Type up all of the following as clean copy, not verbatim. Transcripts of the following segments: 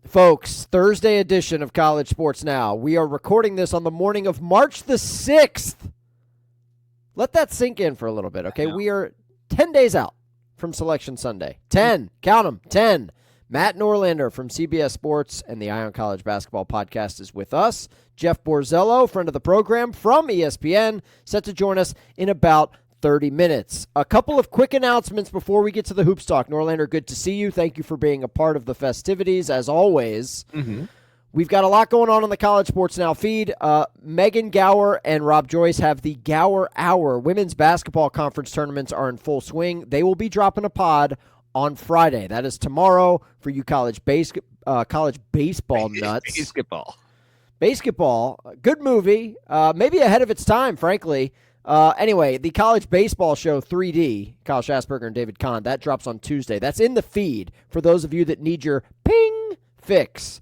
Folks, Thursday edition of College Sports Now. We are recording this on the morning of March the 6th. Let that sink in for a little bit, okay? We are 10 days out from Selection Sunday. 10. Count them. 10. Matt Norlander from CBS Sports and the Eye on College Basketball Podcast is with us. Jeff Borzello, friend of the program from ESPN, set to join us in about 30 minutes. A couple of quick announcements before we get to the Hoops Talk. Norlander, good to see you. Thank you for being a part of the festivities, as always. We've got a lot going on the College Sports Now feed. Megan Gower and Rob Joyce have the Gower Hour. Women's basketball conference tournaments are in full swing. They will be dropping a pod on Friday. That is tomorrow for you college baseball nuts. Basketball. Good movie. Maybe ahead of its time, frankly. Anyway, the College Baseball Show 3D, Kyle Schassberger and David Kahn, that drops on Tuesday. That's in the feed for those of you that need your ping fix.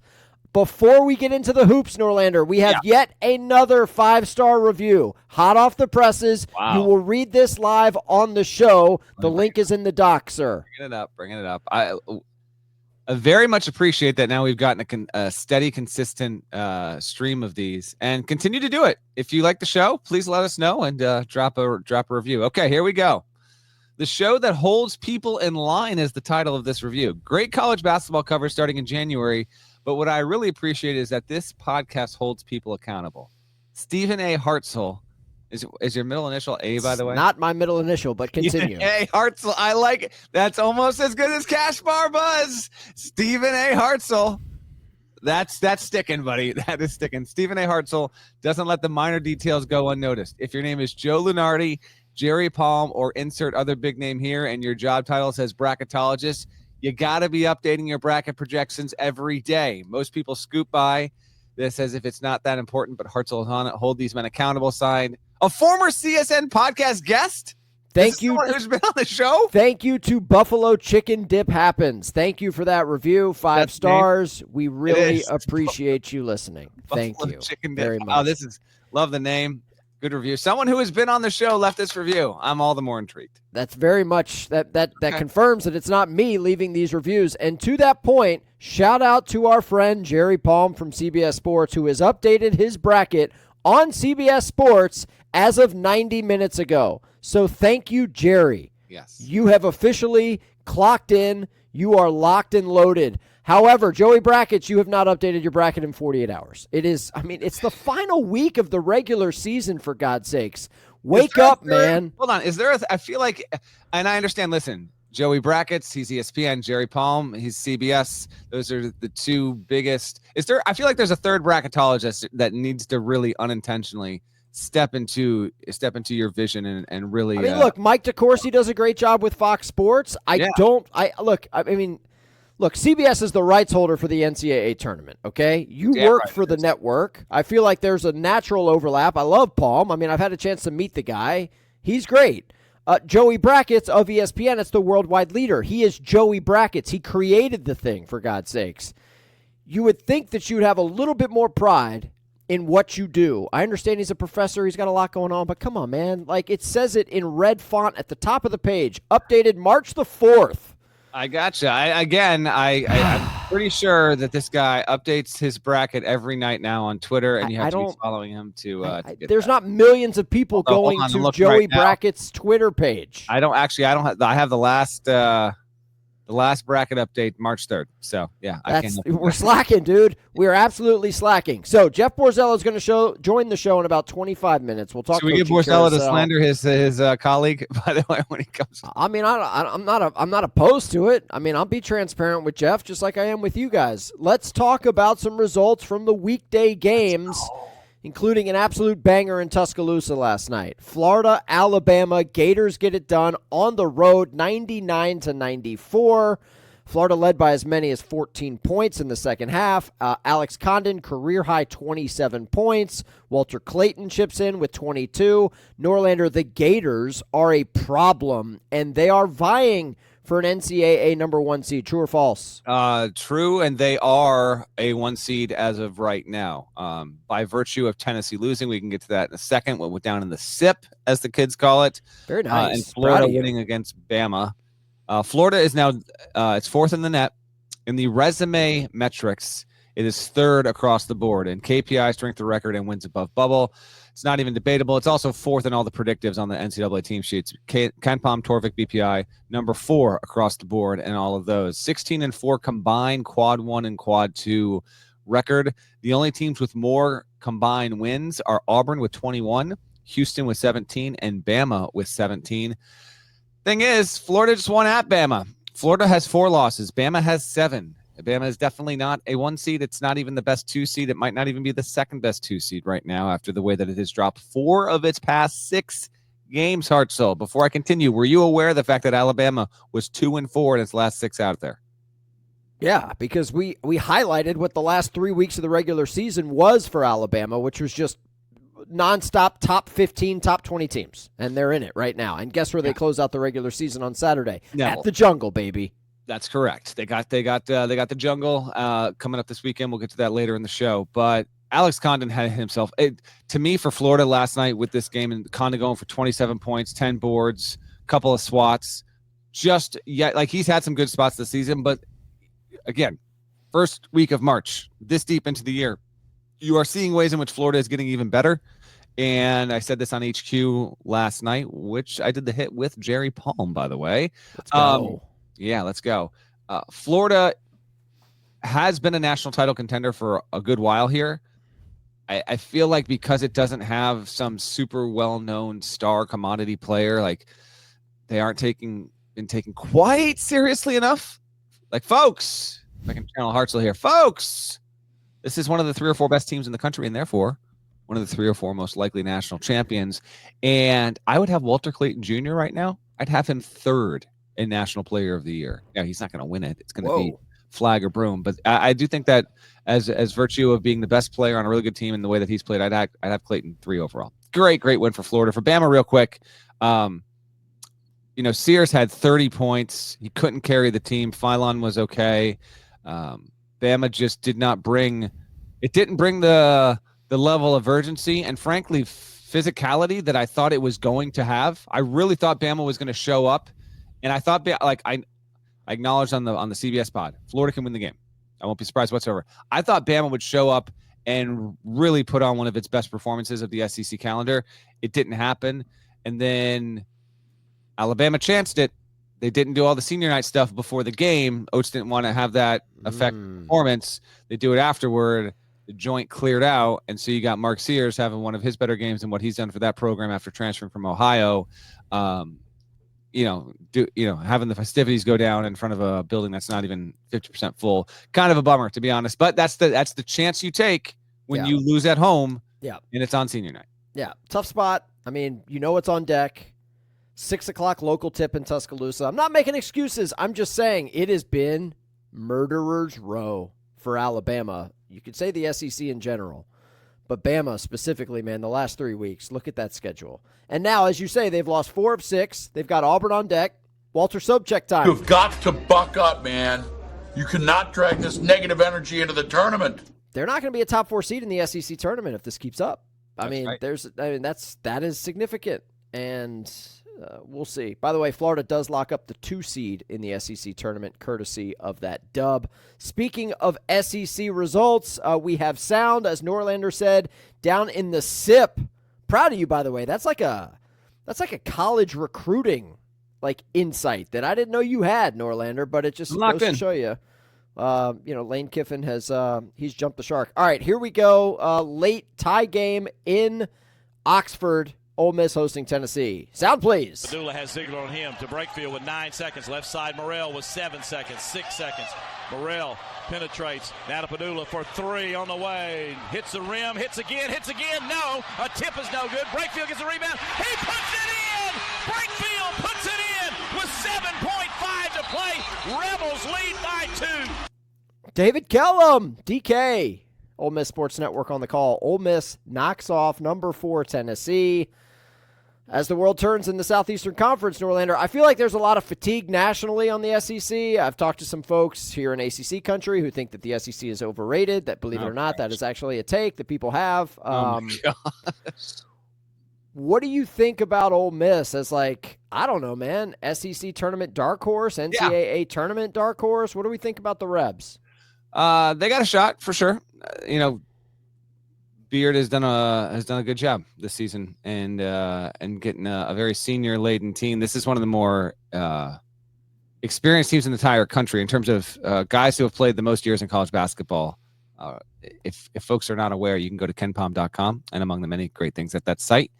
Before we get into the hoops, Norlander, we have yet another 5-star review. Hot off the presses. Wow. You will read this live on the show. The link is in the doc, sir. Bringing it up. I very much appreciate that now we've gotten a steady, consistent stream of these, and continue to do it. If you like the show, please let us know and drop a review. Okay, here we go. The show that holds people in line is the title of this review. Great college basketball coverage starting in January, but what I really appreciate is that this podcast holds people accountable. Stephen A. Hartzell. Is your middle initial A, by the way? Not my middle initial, but continue. A. Hartzell. I like it. That's almost as good as Cash Bar Buzz. Stephen A. Hartzell. That's sticking, buddy. That is sticking. Stephen A. Hartzell doesn't let the minor details go unnoticed. If your name is Joe Lunardi, Jerry Palm, or insert other big name here, and your job title says bracketologist, you got to be updating your bracket projections every day. Most people scoop by this as if it's not that important, but Hartzell is on it. Hold these men accountable sign. A former CSN podcast guest? Thank you. Someone who's been on the show? Thank you to Buffalo Chicken Dip Happens. Thank you for that review. 5 stars. We really appreciate you listening. Thank you Chicken Dip. very much. Oh, love the name. Good review. Someone who has been on the show left this review. I'm all the more intrigued. That's very much that confirms that it's not me leaving these reviews. And to that point, shout out to our friend Jerry Palm from CBS Sports, who has updated his bracket on CBS Sports as of 90 minutes ago. So thank you, Jerry. Yes. You have officially clocked in. You are locked and loaded. However, Joey Brackets, you have not updated your bracket in 48 hours. It's the final week of the regular season, for God's sakes. Wake up, man. Hold on. I feel like, and I understand, listen, Joey Brackets, he's ESPN. Jerry Palm, he's CBS. Those are the two biggest. I feel like there's a third bracketologist that needs to really unintentionally step into your vision and really. Look, Mike DeCourcy does a great job with Fox Sports. Look, CBS is the rights holder for the NCAA tournament, okay? You work for the network. I feel like there's a natural overlap. I love Palm. I've had a chance to meet the guy. He's great. Joey Brackets of ESPN, it's the worldwide leader. He is Joey Brackets. He created the thing, for God's sakes. You would think that you would have a little bit more pride in what you do. I understand he's a professor. He's got a lot going on, but come on, man. Like, it says it in red font at the top of the page. Updated March the 4th. I gotcha. I'm pretty sure that this guy updates his bracket every night now on Twitter, and you have to be following him to get there's that. Not millions of people going to Joey Brackett's Twitter page. I have the last bracket update March 3rd. So, yeah. We're slacking, dude. We are absolutely slacking. So, Jeff Borzello is going to join the show in about 25 minutes. We'll talk. Should we get Borzello to slander his colleague, by the way, when he comes? I'm not opposed to it. I'll be transparent with Jeff just like I am with you guys. Let's talk about some results from the weekday games, including an absolute banger in Tuscaloosa last night. Florida, Alabama, Gators get it done on the road, 99-94. Florida led by as many as 14 points in the second half. Alex Condon, career-high 27 points. Walter Clayton chips in with 22. Norlander, the Gators are a problem, and they are vying for an NCAA number 1 seed. True or false? True, and they are a 1 seed as of right now. By virtue of Tennessee losing, we can get to that in a second. What went down in the SIP, as the kids call it. Very nice. And Florida winning against Bama. Florida is now it's 4th in the net In the resume metrics, it is third across the board in KPI, strength of record, and wins above bubble. It's not even debatable. It's also fourth in all the predictives on the NCAA team sheets. KenPom, Torvik, BPI, number 4 across the board in all of those. 16-4 combined quad 1 and quad 2 record. The only teams with more combined wins are Auburn with 21, Houston with 17, and Bama with 17. Thing is, Florida just won at Bama. Florida has 4 losses. Bama has 7. Bama is definitely not a 1 seed. It's not even the best 2 seed. It might not even be the second best 2 seed right now after the way that it has dropped 4 of its past 6 games, Hartzell. Before I continue, were you aware of the fact that Alabama was 2-4 in its last 6 out there? Yeah, because we highlighted what the last 3 weeks of the regular season was for Alabama, which was just nonstop top 15, top 20 teams. And they're in it right now. And guess where they close out the regular season on Saturday? No. At the Jungle, baby. That's correct. They got the Jungle coming up this weekend. We'll get to that later in the show. But Alex Condon had himself to me for Florida last night with this game, and Condon going for 27 points, 10 boards, couple of swats. Like he's had some good spots this season, but again, first week of March, this deep into the year, you are seeing ways in which Florida is getting even better. And I said this on HQ last night, which I did the hit with Jerry Palm, by the way. Let's go. Yeah, let's go. Florida has been a national title contender for a good while here. I feel like because it doesn't have some super well-known star commodity player, like they aren't been taken quite seriously enough. Like, folks, if I can channel Hartzell here, folks, this is one of the 3 or 4 best teams in the country, and therefore one of the 3 or 4 most likely national champions. And I would have Walter Clayton Jr. right now. I'd have him 3rd in National Player of the Year. Yeah, he's not going to win it. It's going to be flag or broom. But I do think that as virtue of being the best player on a really good team in the way that he's played, I'd have Clayton 3 overall. Great win for Florida. For Bama, real quick, Sears had 30 points. He couldn't carry the team. Phylon was okay. Bama just didn't bring the level of urgency and, frankly, physicality that I thought it was going to have. I really thought Bama was going to show up. And I thought, like I acknowledged on the CBS pod, Florida can win the game. I won't be surprised whatsoever. I thought Bama would show up and really put on one of its best performances of the SEC calendar. It didn't happen. And then Alabama chanced it. They didn't do all the senior night stuff before the game. Oates didn't want to have that affect performance. They do it afterward. The joint cleared out. And so you got Mark Sears having one of his better games than what he's done for that program after transferring from Ohio. Having the festivities go down in front of a building that's not even 50% full, kind of a bummer, to be honest. But that's the chance you take when you lose at home. Yeah, and it's on senior night. Yeah, tough spot. I mean, it's on deck. 6:00 local tip in Tuscaloosa. I'm not making excuses. I'm just saying it has been murderer's row for Alabama. You could say the SEC in general. But Bama specifically, man, the last 3 weeks, look at that schedule. And now, as you say, they've lost 4 of 6. They've got Auburn on deck. Walter Sobchak time. You've got to buck up, man. You cannot drag this negative energy into the tournament. They're not going to be a top 4 seed in the SEC tournament if this keeps up. That is significant. And we'll see. By the way, Florida does lock up the 2 seed in the SEC tournament, courtesy of that dub. Speaking of SEC results, we have sound, as Norlander said, down in the SIP. Proud of you, by the way. That's like a college recruiting insight that I didn't know you had, Norlander. But it just goes to show you. Lane Kiffin has he's jumped the shark. All right, here we go. Late tie game in Oxford. Ole Miss hosting Tennessee. Sound, please. Padula has Ziegler on him to Breakfield with 9 seconds. Left side, Morrell with 7 seconds, 6 seconds. Morrell penetrates. Now to Padula for 3 on the way. Hits the rim, hits again. No, a tip is no good. Breakfield gets a rebound. He puts it in! Breakfield puts it in with 7.5 to play. Rebels lead by 2. David Kellum, DK. Ole Miss Sports Network on the call. Ole Miss knocks off number 4 Tennessee. As the world turns in the Southeastern Conference, Norlander, I feel like there's a lot of fatigue nationally on the SEC. I've talked to some folks here in ACC country who think that the SEC is overrated, that, believe it or not, that is actually a take that people have. What do you think about Ole Miss as, like, I don't know, man, SEC tournament dark horse, NCAA tournament dark horse? What do we think about the Rebs? They got a shot for sure. Beard has done a good job this season, and getting a very senior laden team. This is one of the more experienced teams in the entire country in terms of guys who have played the most years in college basketball. If folks are not aware, you can go to kenpom.com, and among the many great things at that site,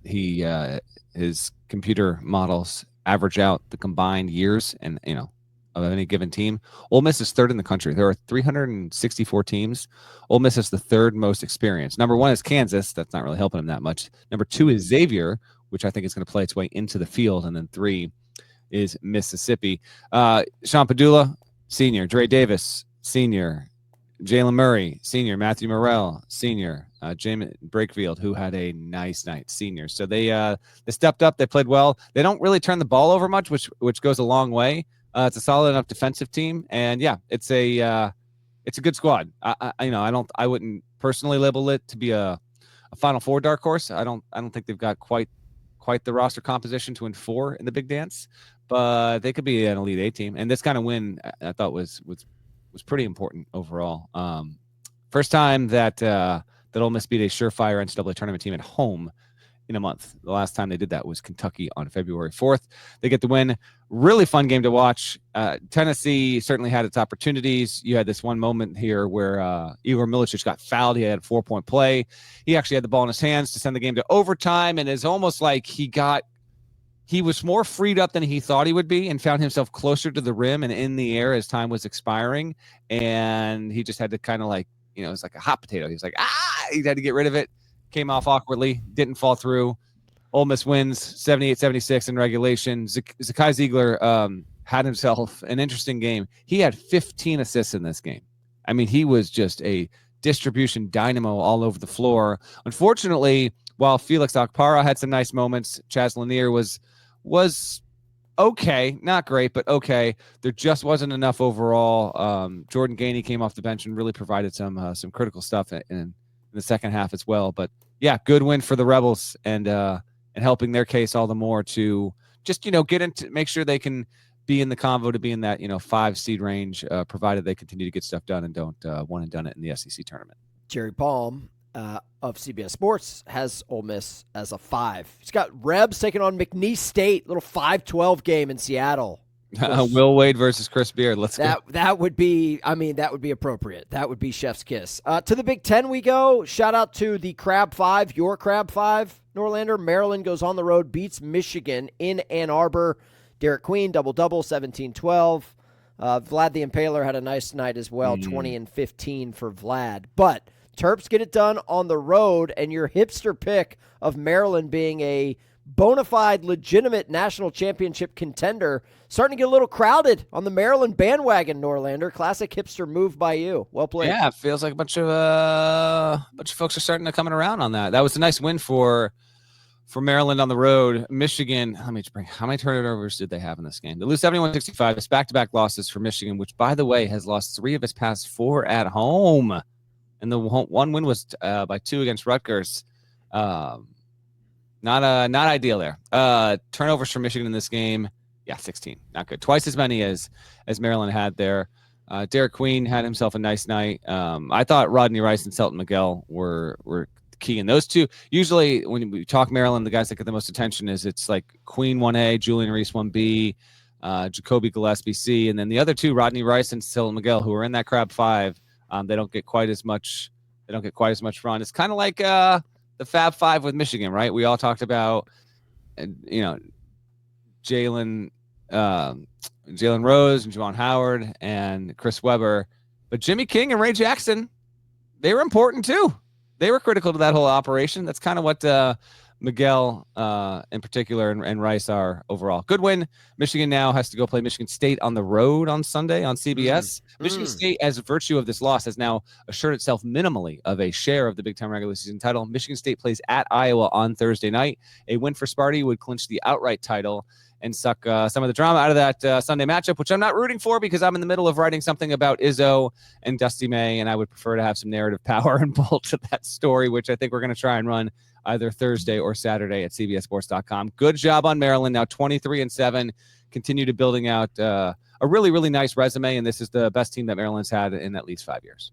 his computer models average out the combined years and of any given team. Ole Miss is third in the country. There are 364 teams. Ole Miss is the third most experienced. Number 1 is Kansas. That's not really helping them that much. Number 2 is Xavier, which I think is going to play its way into the field. And then 3 is Mississippi. Sean Padula, senior. Dre Davis, senior. Jalen Murray, senior. Matthew Morrell, senior. Jamin Brakefield, who had a nice night, senior. So they stepped up. They played well. They don't really turn the ball over much, which goes a long way. It's a solid enough defensive team, and it's a good squad. I wouldn't personally label it to be a Final Four dark horse. I don't think they've got quite the roster composition to win 4 in the Big Dance, but they could be an Elite 8 team. And this kind of win, I thought was pretty important overall. First time that Ole Miss beat a surefire NCAA tournament team at home in a month. The last time they did that was Kentucky on February 4th. They get the win. Really fun game to watch. Tennessee certainly had its opportunities. You had this one moment here where Igor Milicic got fouled. He had a 4-point play. He actually had the ball in his hands to send the game to overtime, and it's almost like he was more freed up than he thought he would be and found himself closer to the rim and in the air as time was expiring. And he just had to kind of it was like a hot potato. He was like, he had to get rid of it. Came off awkwardly, didn't fall through. Ole Miss wins 78-76 in regulation. Zakai Ziegler had himself an interesting game. He had 15 assists in this game. I mean, he was just a distribution dynamo all over the floor. Unfortunately, while Felix Okpara had some nice moments, Chaz Lanier was okay, not great, but okay. There just wasn't enough overall. Jordan Gainey came off the bench and really provided some critical stuff in the second half as well. But yeah, good win for the Rebels, and helping their case all the more to just get into, make sure they can be in the convo to be in that 5 seed range, provided they continue to get stuff done and don't one and done it in the SEC tournament. Jerry Palm of CBS Sports has Ole Miss as a 5. He's got Rebs taking on McNeese State, little 5-12 game in Seattle. Will Wade versus Chris Beard. Let's go. That would be appropriate. That would be chef's kiss. To the Big Ten we go. Shout out to the Crab 5, your Crab 5, Norlander. Maryland goes on the road, beats Michigan in Ann Arbor. Derek Queen, double-double, 17-12. Vlad the Impaler had a nice night as well, 20 and 15 for Vlad. But Terps get it done on the road, and your hipster pick of Maryland being a bona fide, legitimate national championship contender, starting to get a little crowded on the Maryland bandwagon, Norlander. Classic hipster move by you. Well played. Yeah, it feels like a bunch of folks are starting to coming around on that. That was a nice win for Maryland on the road. Michigan, how many turnovers did they have in this game? They lose 71-65. It's back-to-back losses for Michigan, which, by the way, has lost 3 of its past 4 at home. And the one win was by 2 against Rutgers. Not ideal there. Turnovers for Michigan in this game, 16. Not good. Twice as many as Maryland had there. Derek Queen had himself a nice night. I thought Rodney Rice and Selton Miguel were key in those two. Usually when we talk Maryland, the guys that get the most attention it's like Queen 1A, Julian Reese 1B, Jacoby Gillespie C, and then the other 2, Rodney Rice and Selton Miguel, who are in that Crab 5. They don't get quite as much run. It's kind of like the Fab 5 with Michigan, right? We all talked about, Jalen Rose and Juwan Howard and Chris Webber, but Jimmy King and Ray Jackson, they were important too. They were critical to that whole operation. That's kind of what Miguel in particular and Rice are overall. Good win. Michigan now has to go play Michigan State on the road on Sunday on CBS. Michigan State, as a virtue of this loss, has now assured itself minimally of a share of the Big Ten regular season title. Michigan State plays at Iowa on Thursday night. A win for Sparty would clinch the outright title and suck some of the drama out of that Sunday matchup, which I'm not rooting for because I'm in the middle of writing something about Izzo and Dusty May, and I would prefer to have some narrative power and pull to that story, which I think we're going to try and run either Thursday or Saturday at cbssports.com. Good job on Maryland. Now 23-7. Continue to building out a really, really nice resume, and this is the best team that Maryland's had in at least 5 years.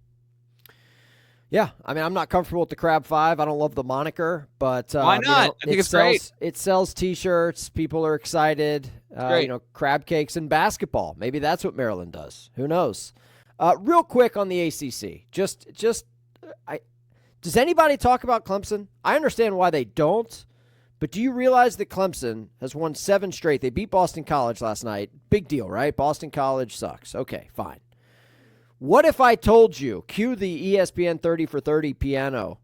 Yeah, I mean, I'm not comfortable with the Crab 5. I don't love the moniker, but why not? I think it's great. It sells T-shirts. People are excited. Crab cakes and basketball. Maybe that's what Maryland does. Who knows? Real quick on the ACC. Does anybody talk about Clemson? I understand why they don't, but do you realize that Clemson has won 7 straight? They beat Boston College last night. Big deal, right? Boston College sucks. Okay, fine. What if I told you, cue the ESPN 30 for 30 piano.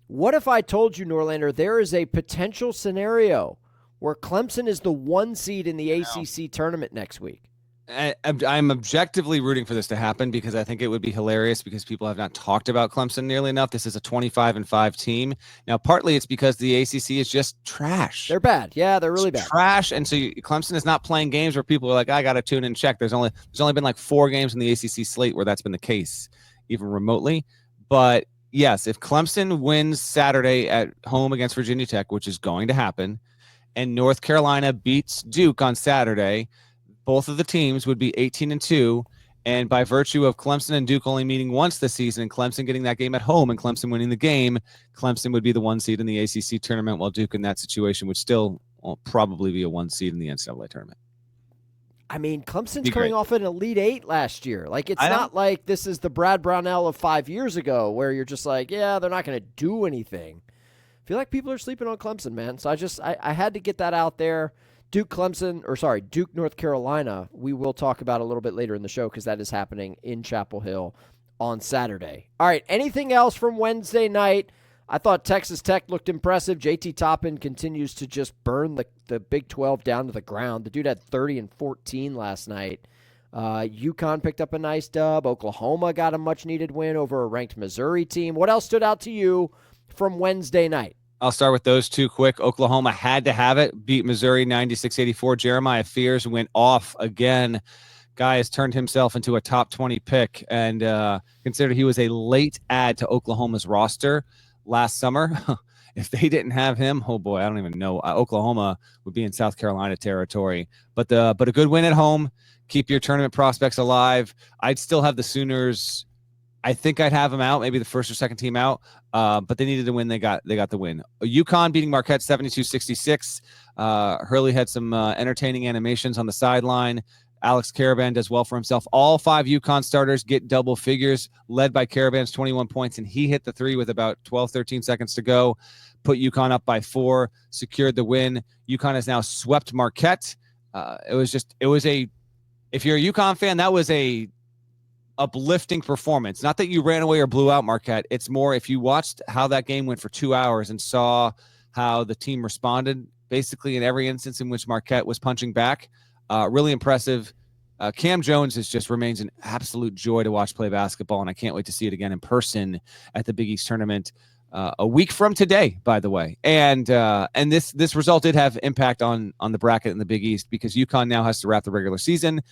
What if I told you, Norlander, there is a potential scenario where Clemson is the 1 seed in the ACC tournament next week? I'm objectively rooting for this to happen because I think it would be hilarious because people have not talked about Clemson nearly enough. This is a 25-5 team. Now, partly it's because the ACC is just trash. They're bad. Yeah, they're really bad. Trash. And so Clemson is not playing games where people are like, I got to tune in and check. There's only been like 4 games in the ACC slate where that's been the case, even remotely. But yes, if Clemson wins Saturday at home against Virginia Tech, which is going to happen, and North Carolina beats Duke on Saturday, both of the teams would be 18-2, and by virtue of Clemson and Duke only meeting once this season, and Clemson getting that game at home and Clemson winning the game, Clemson would be the 1 seed in the ACC tournament, while Duke in that situation would still probably be a 1 seed in the NCAA tournament. I mean, Clemson's coming off an Elite 8 last year. Like, it's not like this is the Brad Brownell of 5 years ago where you're just like, yeah, they're not going to do anything. I feel like people are sleeping on Clemson, man. So I had to get that out there. Duke, North Carolina, we will talk about a little bit later in the show because that is happening in Chapel Hill on Saturday. All right, anything else from Wednesday night? I thought Texas Tech looked impressive. JT Toppin continues to just burn the Big 12 down to the ground. The dude had 30 and 14 last night. UConn picked up a nice dub. Oklahoma got a much-needed win over a ranked Missouri team. What else stood out to you from Wednesday night? I'll start with those 2 quick. Oklahoma had to have it. Beat Missouri 96-84. Jeremiah Fears went off again. Guy has turned himself into a top 20 pick and considered he was a late add to Oklahoma's roster last summer. If they didn't have him, oh boy, I don't even know. Oklahoma would be in South Carolina territory. But a good win at home. Keep your tournament prospects alive. I'd still have the Sooners. I think I'd have them out, maybe the first or second team out, but they needed to win. They got the win. UConn beating Marquette 72-66. Hurley had some entertaining animations on the sideline. Alex Caravan does well for himself. All 5 UConn starters get double figures, led by Caravan's 21 points, and he hit the 3 with about 12, 13 seconds to go. Put UConn up by 4, secured the win. UConn has now swept Marquette. If you're a UConn fan, that was a uplifting performance. Not that you ran away or blew out Marquette. It's more if you watched how that game went for 2 hours and saw how the team responded basically in every instance in which Marquette was punching back. Really impressive. Cam Jones just remains an absolute joy to watch play basketball, and I can't wait to see it again in person at the Big East tournament a week from today, by the way. And this result did have impact on the bracket in the Big East because UConn now has to wrap the regular season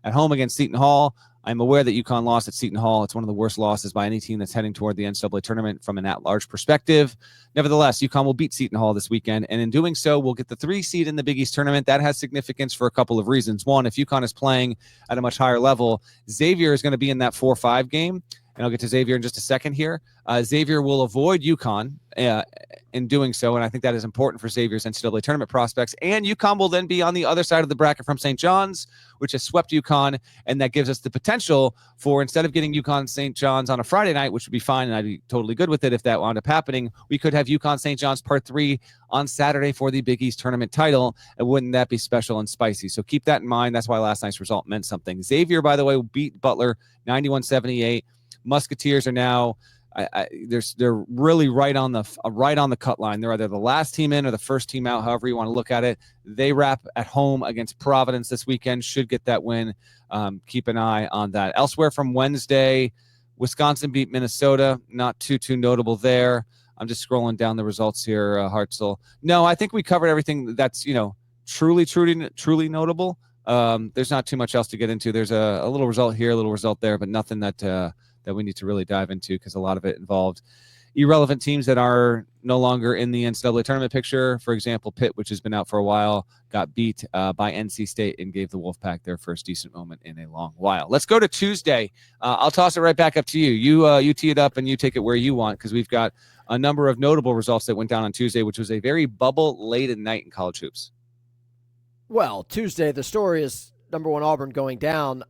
at home against Seton Hall. I'm aware that UConn lost at Seton Hall. It's one of the worst losses by any team that's heading toward the NCAA tournament from an at-large perspective. Nevertheless, UConn will beat Seton Hall this weekend, and in doing so, we'll get the 3 seed in the Big East tournament. That has significance for a couple of reasons. One, if UConn is playing at a much higher level, Xavier is going to be in that 4-5 game, and I'll get to Xavier in just a second here. Xavier will avoid UConn in doing so, and I think that is important for Xavier's NCAA tournament prospects. And UConn will then be on the other side of the bracket from St. John's, which has swept UConn, and that gives us the potential for, instead of getting UConn St. John's on a Friday night, which would be fine, and I'd be totally good with it if that wound up happening, we could have UConn St. John's Part 3 on Saturday for the Big East tournament title, and wouldn't that be special and spicy? So keep that in mind. That's why last night's result meant something. Xavier, by the way, beat Butler 91-78. Musketeers are now they're really right on the cut line. They're either the last team in or the first team out, however you want to look at it. They wrap at home against Providence this weekend. Should get that win. Keep an eye on that. Elsewhere from Wednesday, Wisconsin beat Minnesota. Not too notable there. I'm just scrolling down the results here, Hartzell. No, I think we covered everything that's truly notable. There's not too much else to get into. There's a little result here, a little result there, but nothing that we need to really dive into because a lot of it involved irrelevant teams that are no longer in the NCAA tournament picture. For example, Pitt, which has been out for a while, got beat by NC State and gave the Wolfpack their first decent moment in a long while. Let's go to Tuesday. I'll toss it right back up to you. You tee it up and you take it where you want, because we've got a number of notable results that went down on Tuesday, which was a very bubble-laden night in college hoops. Well, Tuesday, the story is number one Auburn going down.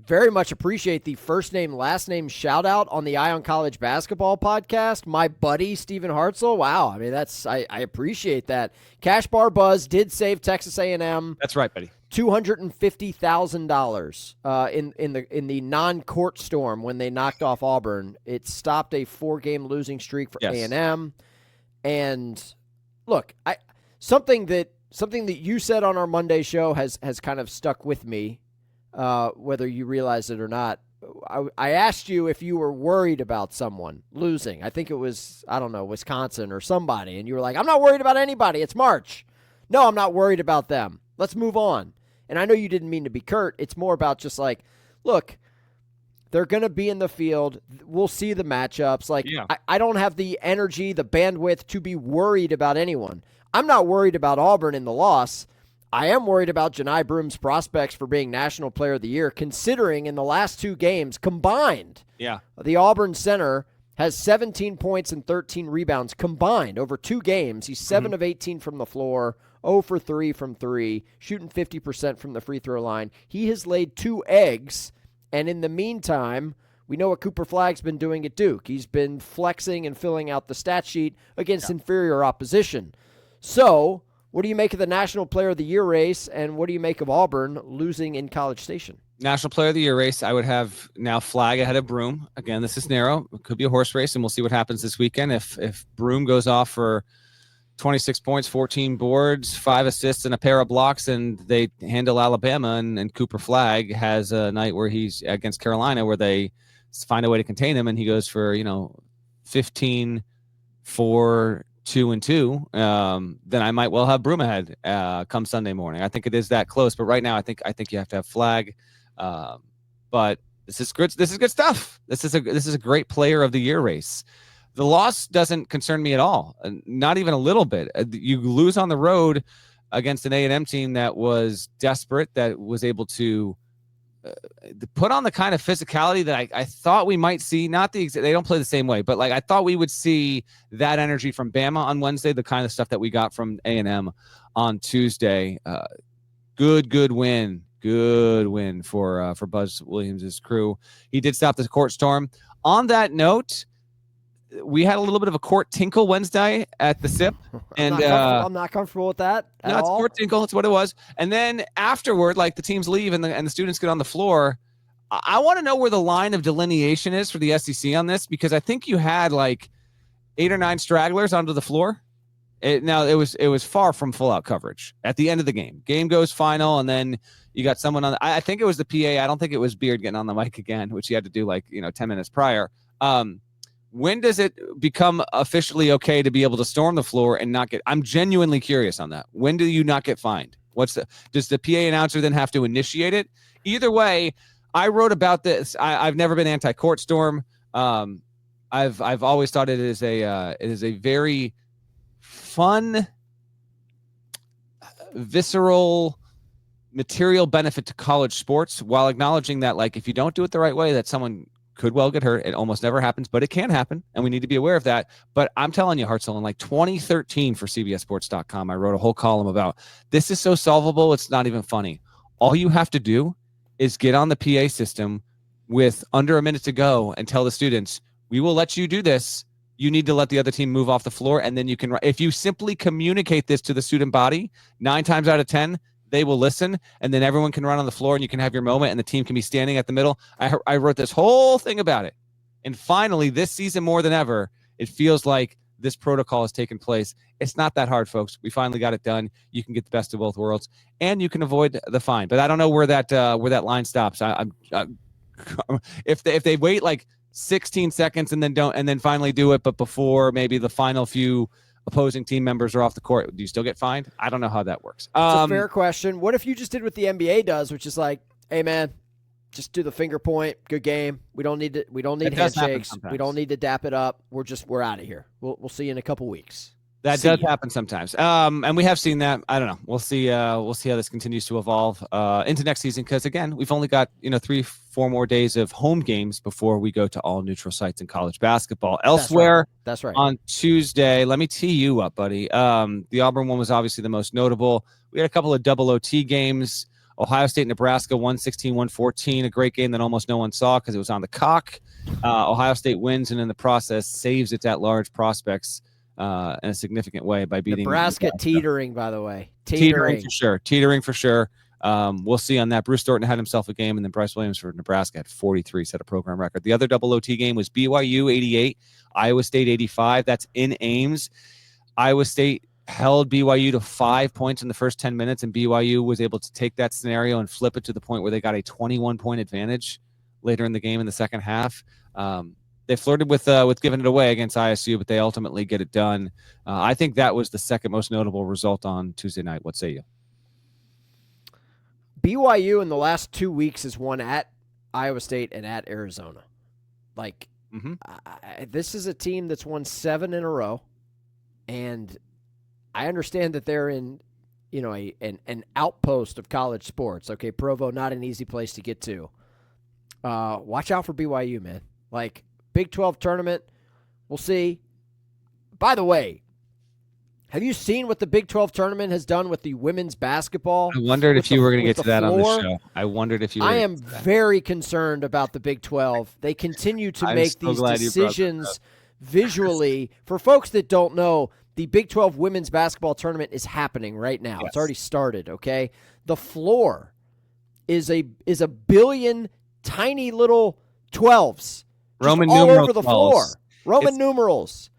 Very much appreciate the first name, last name shout out on the Eye on College Basketball podcast. My buddy, Stephen Hartzell. Wow. I mean, I appreciate that. Cash Bar Buzz did save Texas A&M. That's right, buddy. $250,000 in the non-court storm when they knocked off Auburn. It stopped a 4-game losing streak for A&M. And look, something that you said on our Monday show has kind of stuck with me. Whether you realize it or not. I asked you if you were worried about someone losing. I think it was, Wisconsin or somebody. And you were like, I'm not worried about anybody. It's March. No, I'm not worried about them. Let's move on. And I know you didn't mean to be curt. It's more about just like, look, they're going to be in the field. We'll see the matchups. I don't have the energy, the bandwidth to be worried about anyone. I'm not worried about Auburn in the loss. I am worried about Janai Broom's prospects for being National Player of the Year, considering in the last 2 games combined, the Auburn center has 17 points and 13 rebounds combined over 2 games. He's 7 of 18 from the floor, 0 for 3 from 3, shooting 50% from the free throw line. He has laid 2 eggs, and in the meantime, we know what Cooper Flagg's been doing at Duke. He's been flexing and filling out the stat sheet against inferior opposition. So, what do you make of the National Player of the Year race, and what do you make of Auburn losing in College Station? National Player of the Year race, I would have now Flagg ahead of Broom. Again, this is narrow. It could be a horse race, and we'll see what happens this weekend. If Broom goes off for 26 points, 14 boards, 5 assists, and a pair of blocks, and they handle Alabama, and Cooper Flagg has a night where he's against Carolina where they find a way to contain him, and he goes for 15, 4, 2 and 2, then I might well have Broom ahead come Sunday morning. I think it is that close, but right now I think you have to have Flagg. But this is good. This is good stuff. This is a great Player of the Year race. The loss doesn't concern me at all, not even a little bit. You lose on the road against an A&M team that was desperate, that was able to put on the kind of physicality that I thought we might see. Not they don't play the same way, but I thought we would see that energy from Bama on Wednesday, the kind of stuff that we got from A&M on Tuesday. Good win for Buzz Williams' crew. He did stop the court storm. On that note, we had a little bit of a court tinkle Wednesday at the SIP, and I'm not comfortable with that at all. It's court tinkle. That's what it was. And then afterward, the teams leave and the students get on the floor. I want to know where the line of delineation is for the SEC on this, because I think you had 8 or 9 stragglers onto the floor. It was far from full out coverage at the end of the game. Game goes final, and then you got someone on. I think it was the PA. I don't think it was Beard getting on the mic again, which he had to do 10 minutes prior. When does it become officially okay to be able to storm the floor and not get? I'm genuinely curious on that. When do you not get fined? Does the PA announcer then have to initiate it? Either way, I wrote about this. I've never been anti-court storm. I've always thought it is a very fun, visceral, material benefit to college sports, while acknowledging that if you don't do it the right way, that someone could well get hurt. It almost never happens, but it can happen, and we need to be aware of that. But I'm telling you, Hartzell, in 2013 for CBSSports.com, I wrote a whole column about this is so solvable, it's not even funny. All you have to do is get on the PA system with under a minute to go and tell the students, we will let you do this. You need to let the other team move off the floor, and then you can. If you simply communicate this to the student body, 9 times out of 10, they will listen, and then everyone can run on the floor, and you can have your moment, and the team can be standing at the middle. I wrote this whole thing about it. And finally, this season more than ever, it feels like this protocol has taken place. It's not that hard, folks. We finally got it done. You can get the best of both worlds, and you can avoid the fine. But I don't know where that line stops. If they wait 16 seconds and then finally do it, but before maybe the final few opposing team members are off the court, do you still get fined? I don't know how that works. It's a fair question. What if you just did what the NBA does, which is hey, man, just do the finger point. Good game. We don't need handshakes. We don't need to dap it up. We're out of here. We'll see you in a couple weeks. That does happen sometimes. And we have seen that. I don't know. We'll see how this continues to evolve into next season, because again, we've only got 3-4 more days of home games before we go to all neutral sites in college basketball. Elsewhere, that's right. On Tuesday, let me tee you up, buddy. The Auburn one was obviously the most notable. We had a couple of double OT games. Ohio State, Nebraska, 116-114, a great game that almost no one saw because it was on the cock. Ohio State wins, and in the process saves its at-large prospects in a significant way by beating Nebraska. Teetering, by the way. Teetering for sure. We'll see on that. Bruce Thornton had himself a game, and then Bryce Williams for Nebraska had 43, set a program record. The other double OT game was BYU 88, Iowa State 85. That's in Ames. Iowa State held BYU to 5 points in the first 10 minutes, and BYU was able to take that scenario and flip it to the point where they got a 21-point advantage later in the game in the second half. They flirted with giving it away against ISU, but they ultimately get it done. I think that was the second most notable result on Tuesday night. What say you? BYU in the last 2 weeks has won at Iowa State and at Arizona. This is a team that's won 7 in a row, and I understand that they're in, an outpost of college sports. Okay, Provo, not an easy place to get to. Watch out for BYU, man. Big 12 tournament, we'll see. By the way, have you seen what the Big 12 tournament has done with the women's basketball? I wondered if you were going to get to that on the show. I wondered if you were. I am very concerned about the Big 12. They continue to make these decisions visually. For folks that don't know, the Big 12 women's basketball tournament is happening right now. Yes. It's already started, okay? The floor is a billion tiny little 12s. Roman all numerals over the floor. Roman numerals.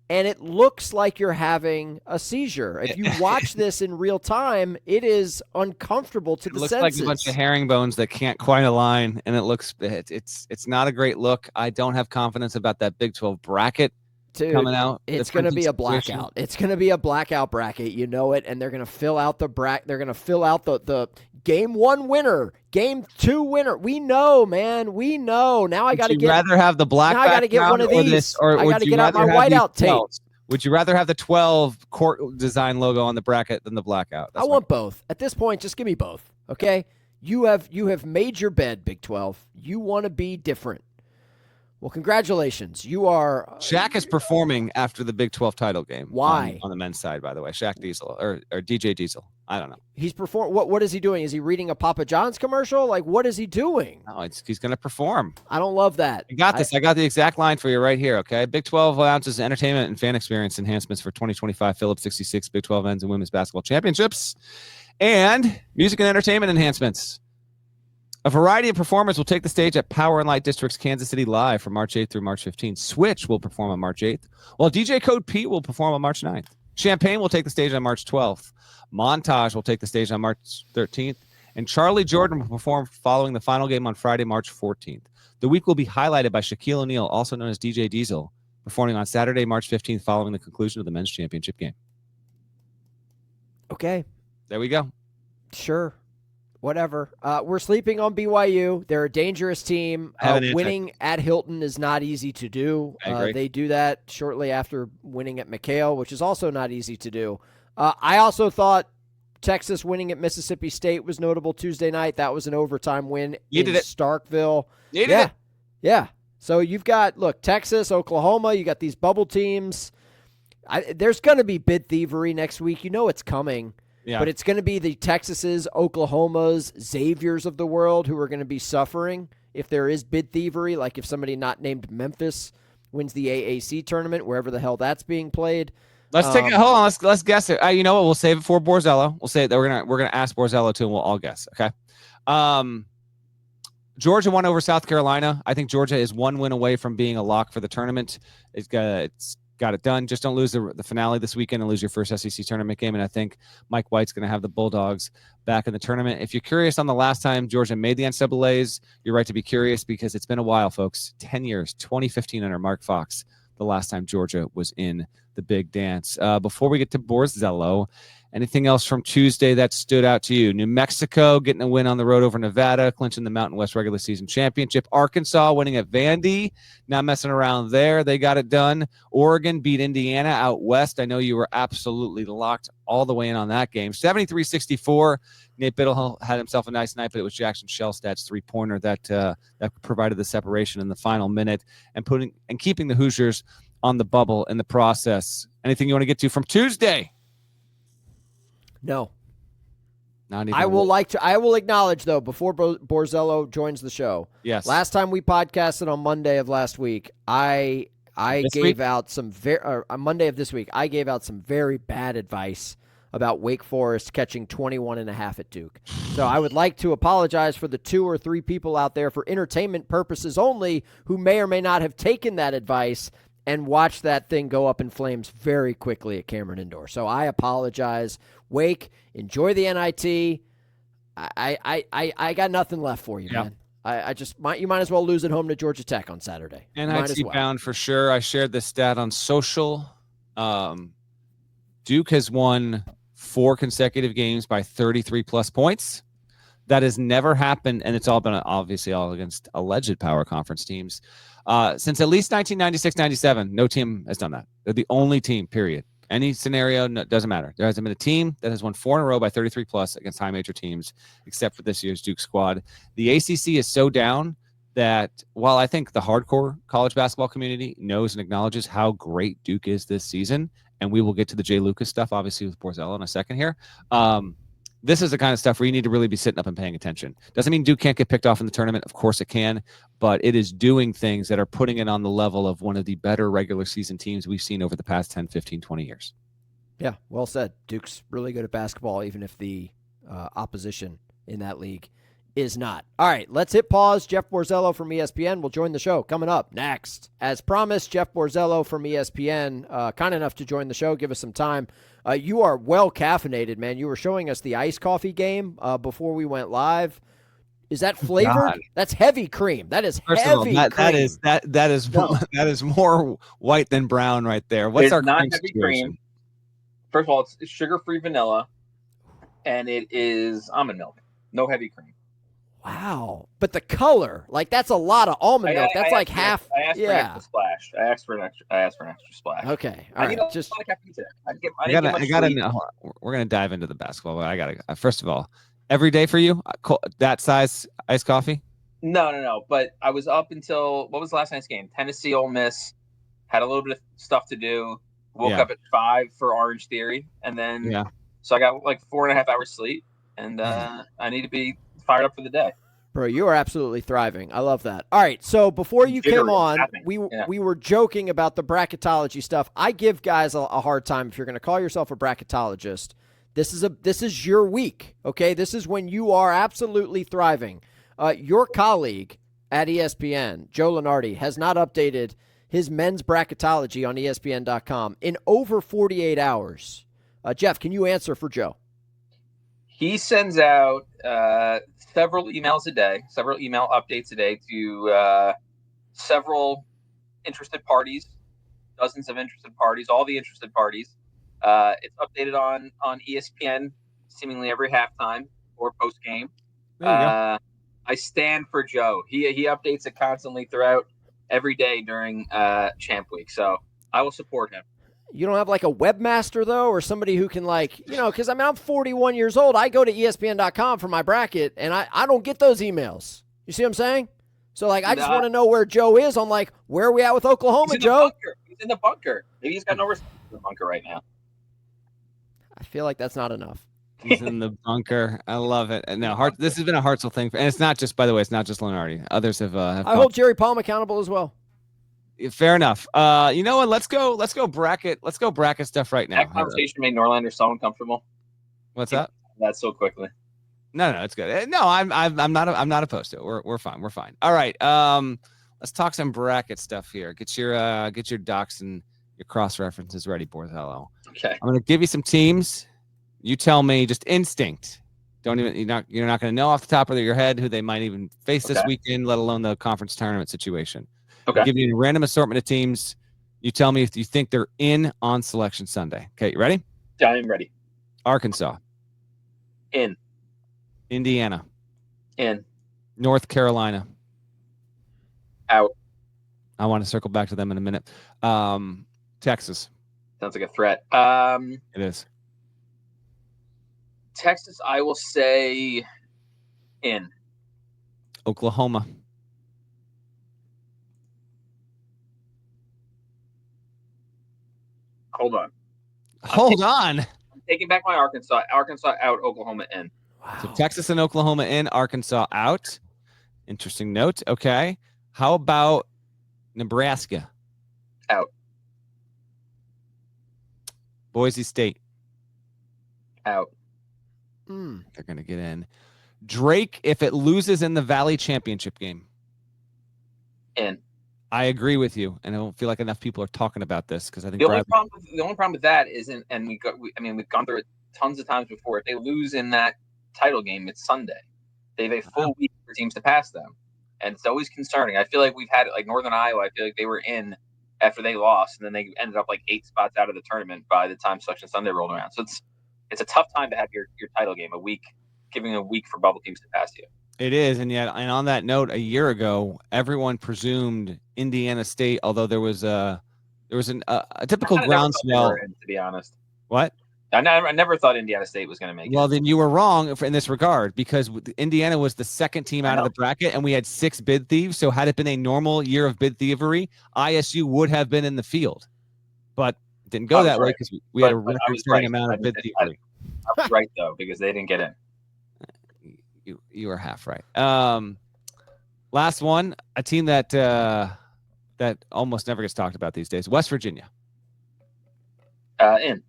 And it looks like you're having a seizure. If you watch this in real time, it is uncomfortable to the senses. It looks like a bunch of herringbones that can't quite align, and it's not a great look. I don't have confidence about that Big 12 bracket coming out. It's going to be a blackout. It's going to be a blackout bracket. You know it, and they're going to fill out the bracket. They're going to fill out the game 1 winner, game 2 winner. We know, man. We know. Now I got to get. Would you rather have the black? Now I got to get one of these. I got to get out my whiteout tape. Would you rather have the 12 court design logo on the bracket than the blackout? I want both. At this point, just give me both. Okay. You have made your bed, Big 12. You want to be different. Well, congratulations. You are. Shaq is performing after the Big 12 title game. Why? On the men's side, by the way. Shaq Diesel or DJ Diesel. I don't know. He's perform. What is he doing? Is he reading a Papa John's commercial? What is he doing? No, he's going to perform. I don't love that. I got this. I got the exact line for you right here. Okay. Big 12 ounces entertainment and fan experience enhancements for 2025 Phillips 66 Big 12 men's and women's basketball championships, and music and entertainment enhancements. A variety of performers will take the stage at Power and Light District's Kansas City Live from March 8th through March 15th. Switch will perform on March 8th, while DJ Code Pete will perform on March 9th. Champaign will take the stage on March 12th. Montage will take the stage on March 13th. And Charlie Jordan will perform following the final game on Friday, March 14th. The week will be highlighted by Shaquille O'Neal, also known as DJ Diesel, performing on Saturday, March 15th, following the conclusion of the men's championship game. Okay. There we go. Sure. Whatever. We're sleeping on BYU. They're a dangerous team. Winning at Hilton is not easy to do. They do that shortly after winning at McHale, which is also not easy to do. I also thought Texas winning at Mississippi State was notable Tuesday night. That was an overtime win in Starkville. Yeah. So you've got, Texas, Oklahoma. You got these bubble teams. There's going to be bid thievery next week. You know it's coming. Yeah. But it's going to be the Texases, Oklahomas, Xaviers of the world who are going to be suffering if there is bid thievery, like if somebody not named Memphis wins the AAC tournament, wherever the hell that's being played. Let's take it. Hold on. Let's guess it. You know what? We'll save it for Borzello. We'll say that we're gonna ask Borzello too, and we'll all guess. Okay. Georgia won over South Carolina. I think Georgia is 1 win away from being a lock for the tournament. It's got it done. Just don't lose the finale this weekend and lose your first SEC tournament game. And I think Mike White's going to have the Bulldogs back in the tournament. If you're curious on the last time Georgia made the NCAAs, you're right to be curious because it's been a while, folks. 10 years, 2015 under Mark Fox, the last time Georgia was in the the big dance. Before we get to Borzello, anything else from Tuesday that stood out to you? New Mexico getting a win on the road over Nevada, clinching the Mountain West regular season championship. Arkansas winning at Vandy, not messing around there. They got it done. Oregon beat Indiana out west. I know you were absolutely locked all the way in on that game. 73-64. Nate Biddle had himself a nice night, but it was Jackson Shellstad's three-pointer that provided the separation in the final minute and keeping the Hoosiers on the bubble in the process. Anything you want to get to from Tuesday? No. Not even I will acknowledge, though, before Borzello joins the show. Yes. Last time we podcasted on Monday of last week, I gave out some Monday of this week, I gave out some very bad advice about Wake Forest catching 21.5 at Duke. So I would like to apologize for the 2 or 3 people out there for entertainment purposes only who may or may not have taken that advice and watched that thing go up in flames very quickly at Cameron Indoor. So I apologize. Wake, enjoy the NIT. I got nothing left for you, man. You might as well lose at home to Georgia Tech on Saturday. NIT bound for sure. I shared this stat on social. Duke has won 4 consecutive games by 33-plus points. That has never happened, and it's all been obviously all against alleged power conference teams. Since at least 1996-97, no team has done that. They're the only team, period. Any scenario, doesn't matter. There hasn't been a team that has won 4 in a row by 33-plus against high major teams, except for this year's Duke squad. The ACC is so down that while I think the hardcore college basketball community knows and acknowledges how great Duke is this season, and we will get to the Jay Lucas stuff, obviously, with Borzello in a second here. This is the kind of stuff where you need to really be sitting up and paying attention. Doesn't mean Duke can't get picked off in the tournament. Of course it can, but it is doing things that are putting it on the level of one of the better regular season teams we've seen over the past 10, 15, 20 years. Yeah, well said. Duke's really good at basketball, even if the opposition in that league is not. All right, let's hit pause. Jeff Borzello from ESPN will join the show coming up next. As promised, Jeff Borzello from ESPN, kind enough to join the show, give us some time. You are well caffeinated, man. You were showing us the iced coffee game before we went live. Is that flavored? God. That's heavy cream. That is First heavy of all, cream. that is more white than brown right there. What's our not cream heavy situation? cream. First of all, it's sugar-free vanilla, and it is almond milk. No heavy cream. Wow. But the color, like that's a lot of almond milk. That's like half. I asked for an extra splash. I asked for an extra splash. Okay. All right. Just We're gonna dive into the basketball. But I gotta first of all, every day for you, that size iced coffee. No. But I was up until what was last night's game? Tennessee, Ole Miss. Had a little bit of stuff to do. Woke up at 5 for Orange Theory, and then so I got like 4.5 hours sleep, and I need to be fired up for the day. Bro, you are absolutely thriving. I love that. All right, so before you came on, we were joking about the bracketology stuff. I give guys a hard time if you're going to call yourself a bracketologist. This is your week, okay? This is when you are absolutely thriving. Your colleague at ESPN, Joe Lunardi, has not updated his men's bracketology on ESPN.com in over 48 hours. Jeff, can you answer for Joe? He sends out several emails a day, several email updates a day to several interested parties, dozens of interested parties, all the interested parties. It's updated on ESPN seemingly every halftime or post game. I stand for Joe. He updates it constantly throughout every day during Champ Week. So I will support him. You don't have like a webmaster, though, or somebody who can because I'm 41 years old. I go to ESPN.com for my bracket, and I don't get those emails. You see what I'm saying? So, I just want to know where Joe is on, where are we at with Oklahoma, Joe? He's in the bunker. Maybe he's got no respect in the bunker right now. I feel like that's not enough. He's in the bunker. I love it. And now, this has been a Hartzell thing. And it's not just, by the way, it's not just Lunardi. Others have I hold Jerry Palm accountable as well. Fair enough. You know what? Let's go bracket stuff right now. That conversation made Norlander so uncomfortable. What's that? That so quickly. No, it's good. No, I'm not opposed to it. We're fine. We're fine. All right. Let's talk some bracket stuff here. Get your docs and your cross references ready, Borzello. Okay. I'm gonna give you some teams. You tell me, just instinct. You're not going to know off the top of your head who they might even face this weekend, let alone the conference tournament situation. Okay. I'll give you a random assortment of teams. You tell me if you think they're in on Selection Sunday. Okay, you ready? Yeah, I'm ready. Arkansas. In. Indiana. In. North Carolina. Out. I want to circle back to them in a minute. Texas. Sounds like a threat. It is. Texas, I will say in. Oklahoma. Hold on. Hold on. I'm taking back my Arkansas. Arkansas out, Oklahoma in. Wow. So Texas and Oklahoma in, Arkansas out. Interesting note. Okay. How about Nebraska? Out. Boise State. Out. They're going to get in. Drake, if it loses in the Valley Championship game. In. I agree with you, and I don't feel like enough people are talking about this because I think The only problem with that isn't, and we've gone through it tons of times before. If they lose in that title game, it's Sunday. They have a full week for teams to pass them, and it's always concerning. I feel like we've had it like Northern Iowa. I feel like they were in after they lost, and then they ended up like 8 spots out of the tournament by the time Selection Sunday rolled around. So it's a tough time to have your title game giving a week for bubble teams to pass you. It is, and on that note, a year ago, everyone presumed Indiana State, although there was a typical groundswell. To be honest, what? I never thought Indiana State was going to make it. Well, then you were wrong in this regard because Indiana was the second team out of the bracket, and we had 6 bid thieves. So had it been a normal year of bid thievery, ISU would have been in the field, but it didn't go that way because we had a record-setting amount of bid thievery. I was right though because they didn't get in. You are half right. Last one, a team that almost never gets talked about these days. West Virginia. In.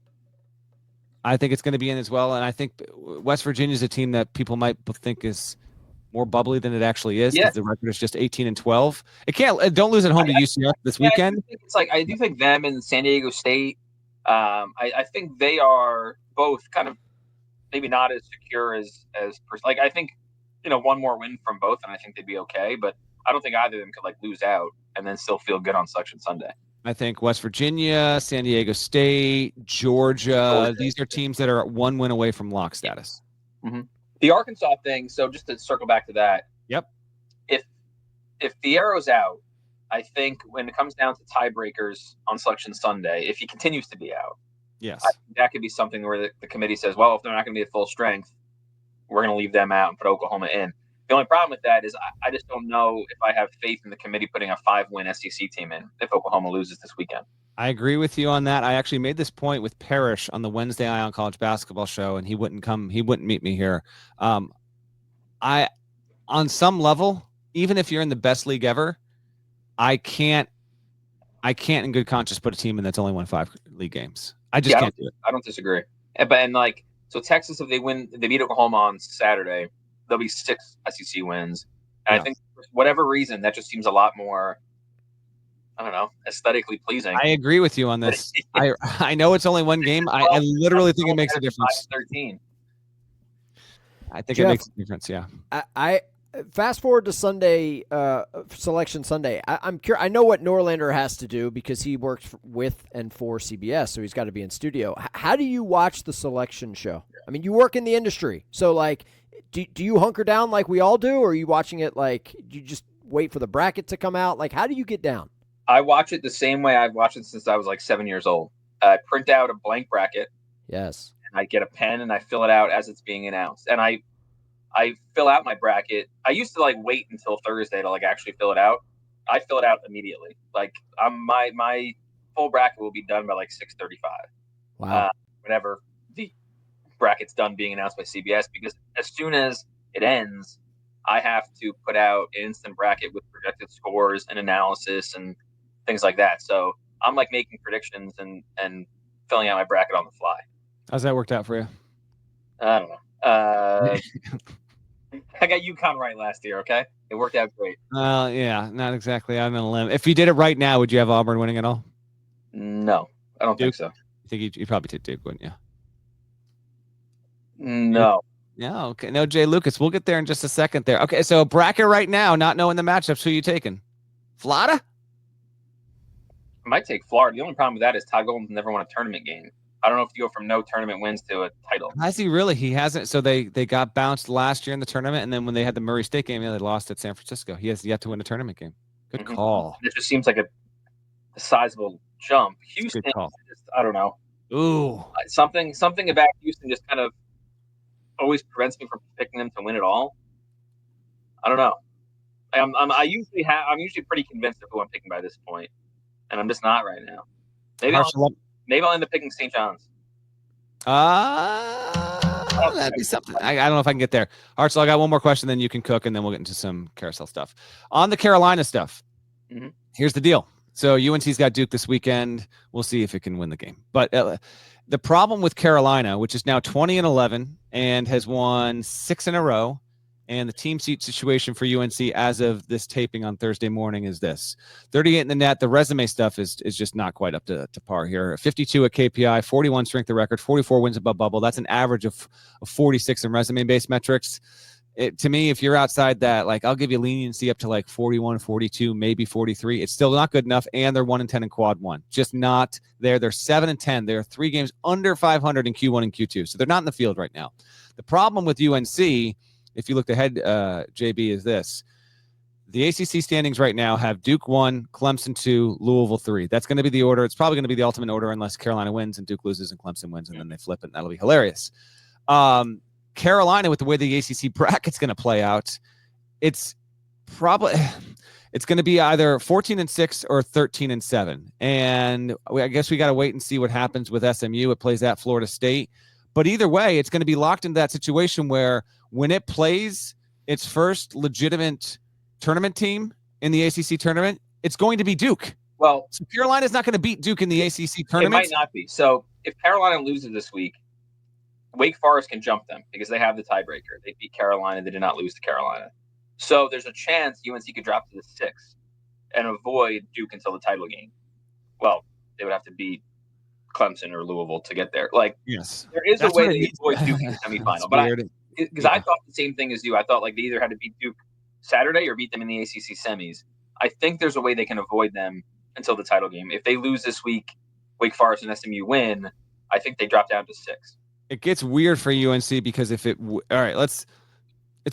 I think it's going to be in as well, and I think West Virginia is a team that people might think is more bubbly than it actually is. Yeah. The record is just 18-12. It can't. Don't lose at home to UCF this weekend. I do think them and San Diego State. I think they are both kind of maybe not as secure as I think one more win from both, and I think they'd be okay. But I don't think either of them could lose out and then still feel good on Selection Sunday. I think West Virginia, San Diego State, Georgia. These are teams that are 1 win away from lock status. Mm-hmm. The Arkansas thing. So just to circle back to that. Yep. If the arrow's out, I think when it comes down to tiebreakers on Selection Sunday, if he continues to be out, yes, I think that could be something where the committee says, well, if they're not going to be at full strength, we're going to leave them out and put Oklahoma in. The only problem with that is I just don't know if I have faith in the committee putting a 5-win SEC team in if Oklahoma loses this weekend. I agree with you on that. I actually made this point with Parrish on the Wednesday Eye on College Basketball show, and he wouldn't meet me here. On some level, even if you're in the best league ever, I can't in good conscience put a team in that's only won 5 league games. I just can't do it. I don't disagree. So Texas, if they beat Oklahoma on Saturday, there'll be 6 SEC wins. And I think for whatever reason, that just seems a lot more, I don't know, aesthetically pleasing. I agree with you on this. I know it's only 1 game. I literally think it makes a difference. 13. I think it makes a difference, yeah. I fast forward to Sunday, Selection Sunday. I'm curious. I know what Norlander has to do because he works with and for CBS, so he's got to be in studio. How do you watch the selection show? I mean, you work in the industry, so do you hunker down like we all do, or are you watching it do you just wait for the bracket to come out? How do you get down? I watch it the same way I've watched it since I was 7 years old. I print out a blank bracket. Yes. And I get a pen and I fill it out as it's being announced. And I fill out my bracket. I used to wait until Thursday to actually fill it out. I fill it out immediately. My full bracket will be done by 6:35. Wow. Whenever the bracket's done being announced by CBS, because as soon as it ends, I have to put out an instant bracket with projected scores and analysis and things like that. So I'm making predictions and filling out my bracket on the fly. How's that worked out for you? I don't know. I got UConn right last year, okay? It worked out great. Yeah, not exactly. I'm on a limb. If you did it right now, would you have Auburn winning at all? No, I don't think so. I think you probably take Duke, wouldn't you? No. Yeah, okay. No, Jay Lucas. We'll get there in just a second there. Okay, so bracket right now, not knowing the matchups, who you taking? Florida? might take Florida. The only problem with that is Todd Golden's never won a tournament game. I don't know if you go from no tournament wins to a title. Has he really? He hasn't. So they got bounced last year in the tournament, and then when they had the Murray State game, they lost at San Francisco. He has yet to win a tournament game. Good call. It just seems like a sizable jump. Houston, Good call. I don't know. Ooh. Something about Houston just kind of always prevents me from picking them to win it all. I don't know. I'm usually pretty convinced of who I'm picking by this point, and I'm just not right now. Maybe I'll end up picking St. John's. That'd be something. I don't know if I can get there. Hartzell, I got one more question, then you can cook, and then we'll get into some carousel stuff. On the Carolina stuff, Here's the deal. So UNC's got Duke this weekend. We'll see if it can win the game. But the problem with Carolina, which is now 20-11 and has won 6 in a row, and the team seat situation for UNC as of this taping on Thursday morning is this: 38 in the net. The resume stuff is just not quite up to par here. 52 at KPI, 41 strength of record, 44 wins above bubble. That's an average of 46 in resume-based metrics. To me, if you're outside that, like, I'll give you leniency up to like 41, 42, maybe 43. It's still not good enough, and they're 1-10 in quad one. Just not there. They're 7-10. They're 3 games under 500 in Q1 and Q2. So they're not in the field right now. The problem with UNC, if you looked ahead, JB, is this. The ACC standings right now have Duke 1, Clemson 2, Louisville 3. That's going to be the order. It's probably going to be the ultimate order unless Carolina wins and Duke loses and Clemson wins, and then they flip it, and that'll be hilarious. Carolina, with the way the ACC bracket's going to play out, it's going to be either 14-6 or 13-7. And I guess we got to wait and see what happens with SMU. It plays at Florida State. But either way, it's going to be locked into that situation where when it plays its first legitimate tournament team in the ACC tournament, it's going to be Duke. Well, so Carolina's not going to beat Duke in the ACC tournament. It might not be. So if Carolina loses this week, Wake Forest can jump them because they have the tiebreaker. They beat Carolina. They did not lose to Carolina. So there's a chance UNC could drop to the 6 and avoid Duke until the title game. Well, they would have to beat Clemson or Louisville to get there. Like, yes, there is a way to avoid Duke in the semifinal. But because I thought the same thing as you. I thought like they either had to beat Duke Saturday or beat them in the ACC semis. I think there's a way they can avoid them until the title game. If they lose this week, Wake Forest and SMU win, I think they drop down to 6. It gets weird for UNC because it's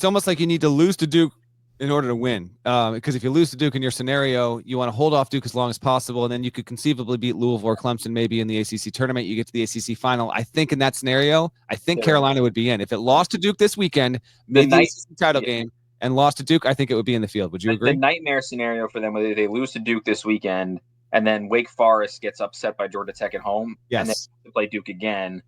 almost like you need to lose to Duke in order to win. Because if you lose to Duke in your scenario, you want to hold off Duke as long as possible, and then you could conceivably beat Louisville or Clemson maybe in the ACC tournament. You get to the ACC final. I think in that scenario, Carolina would be in. If it lost to Duke this weekend, made the ACC title game, and lost to Duke, I think it would be in the field. Would you agree? The nightmare scenario for them, whether they lose to Duke this weekend, and then Wake Forest gets upset by Georgia Tech at home, and then they play Duke again.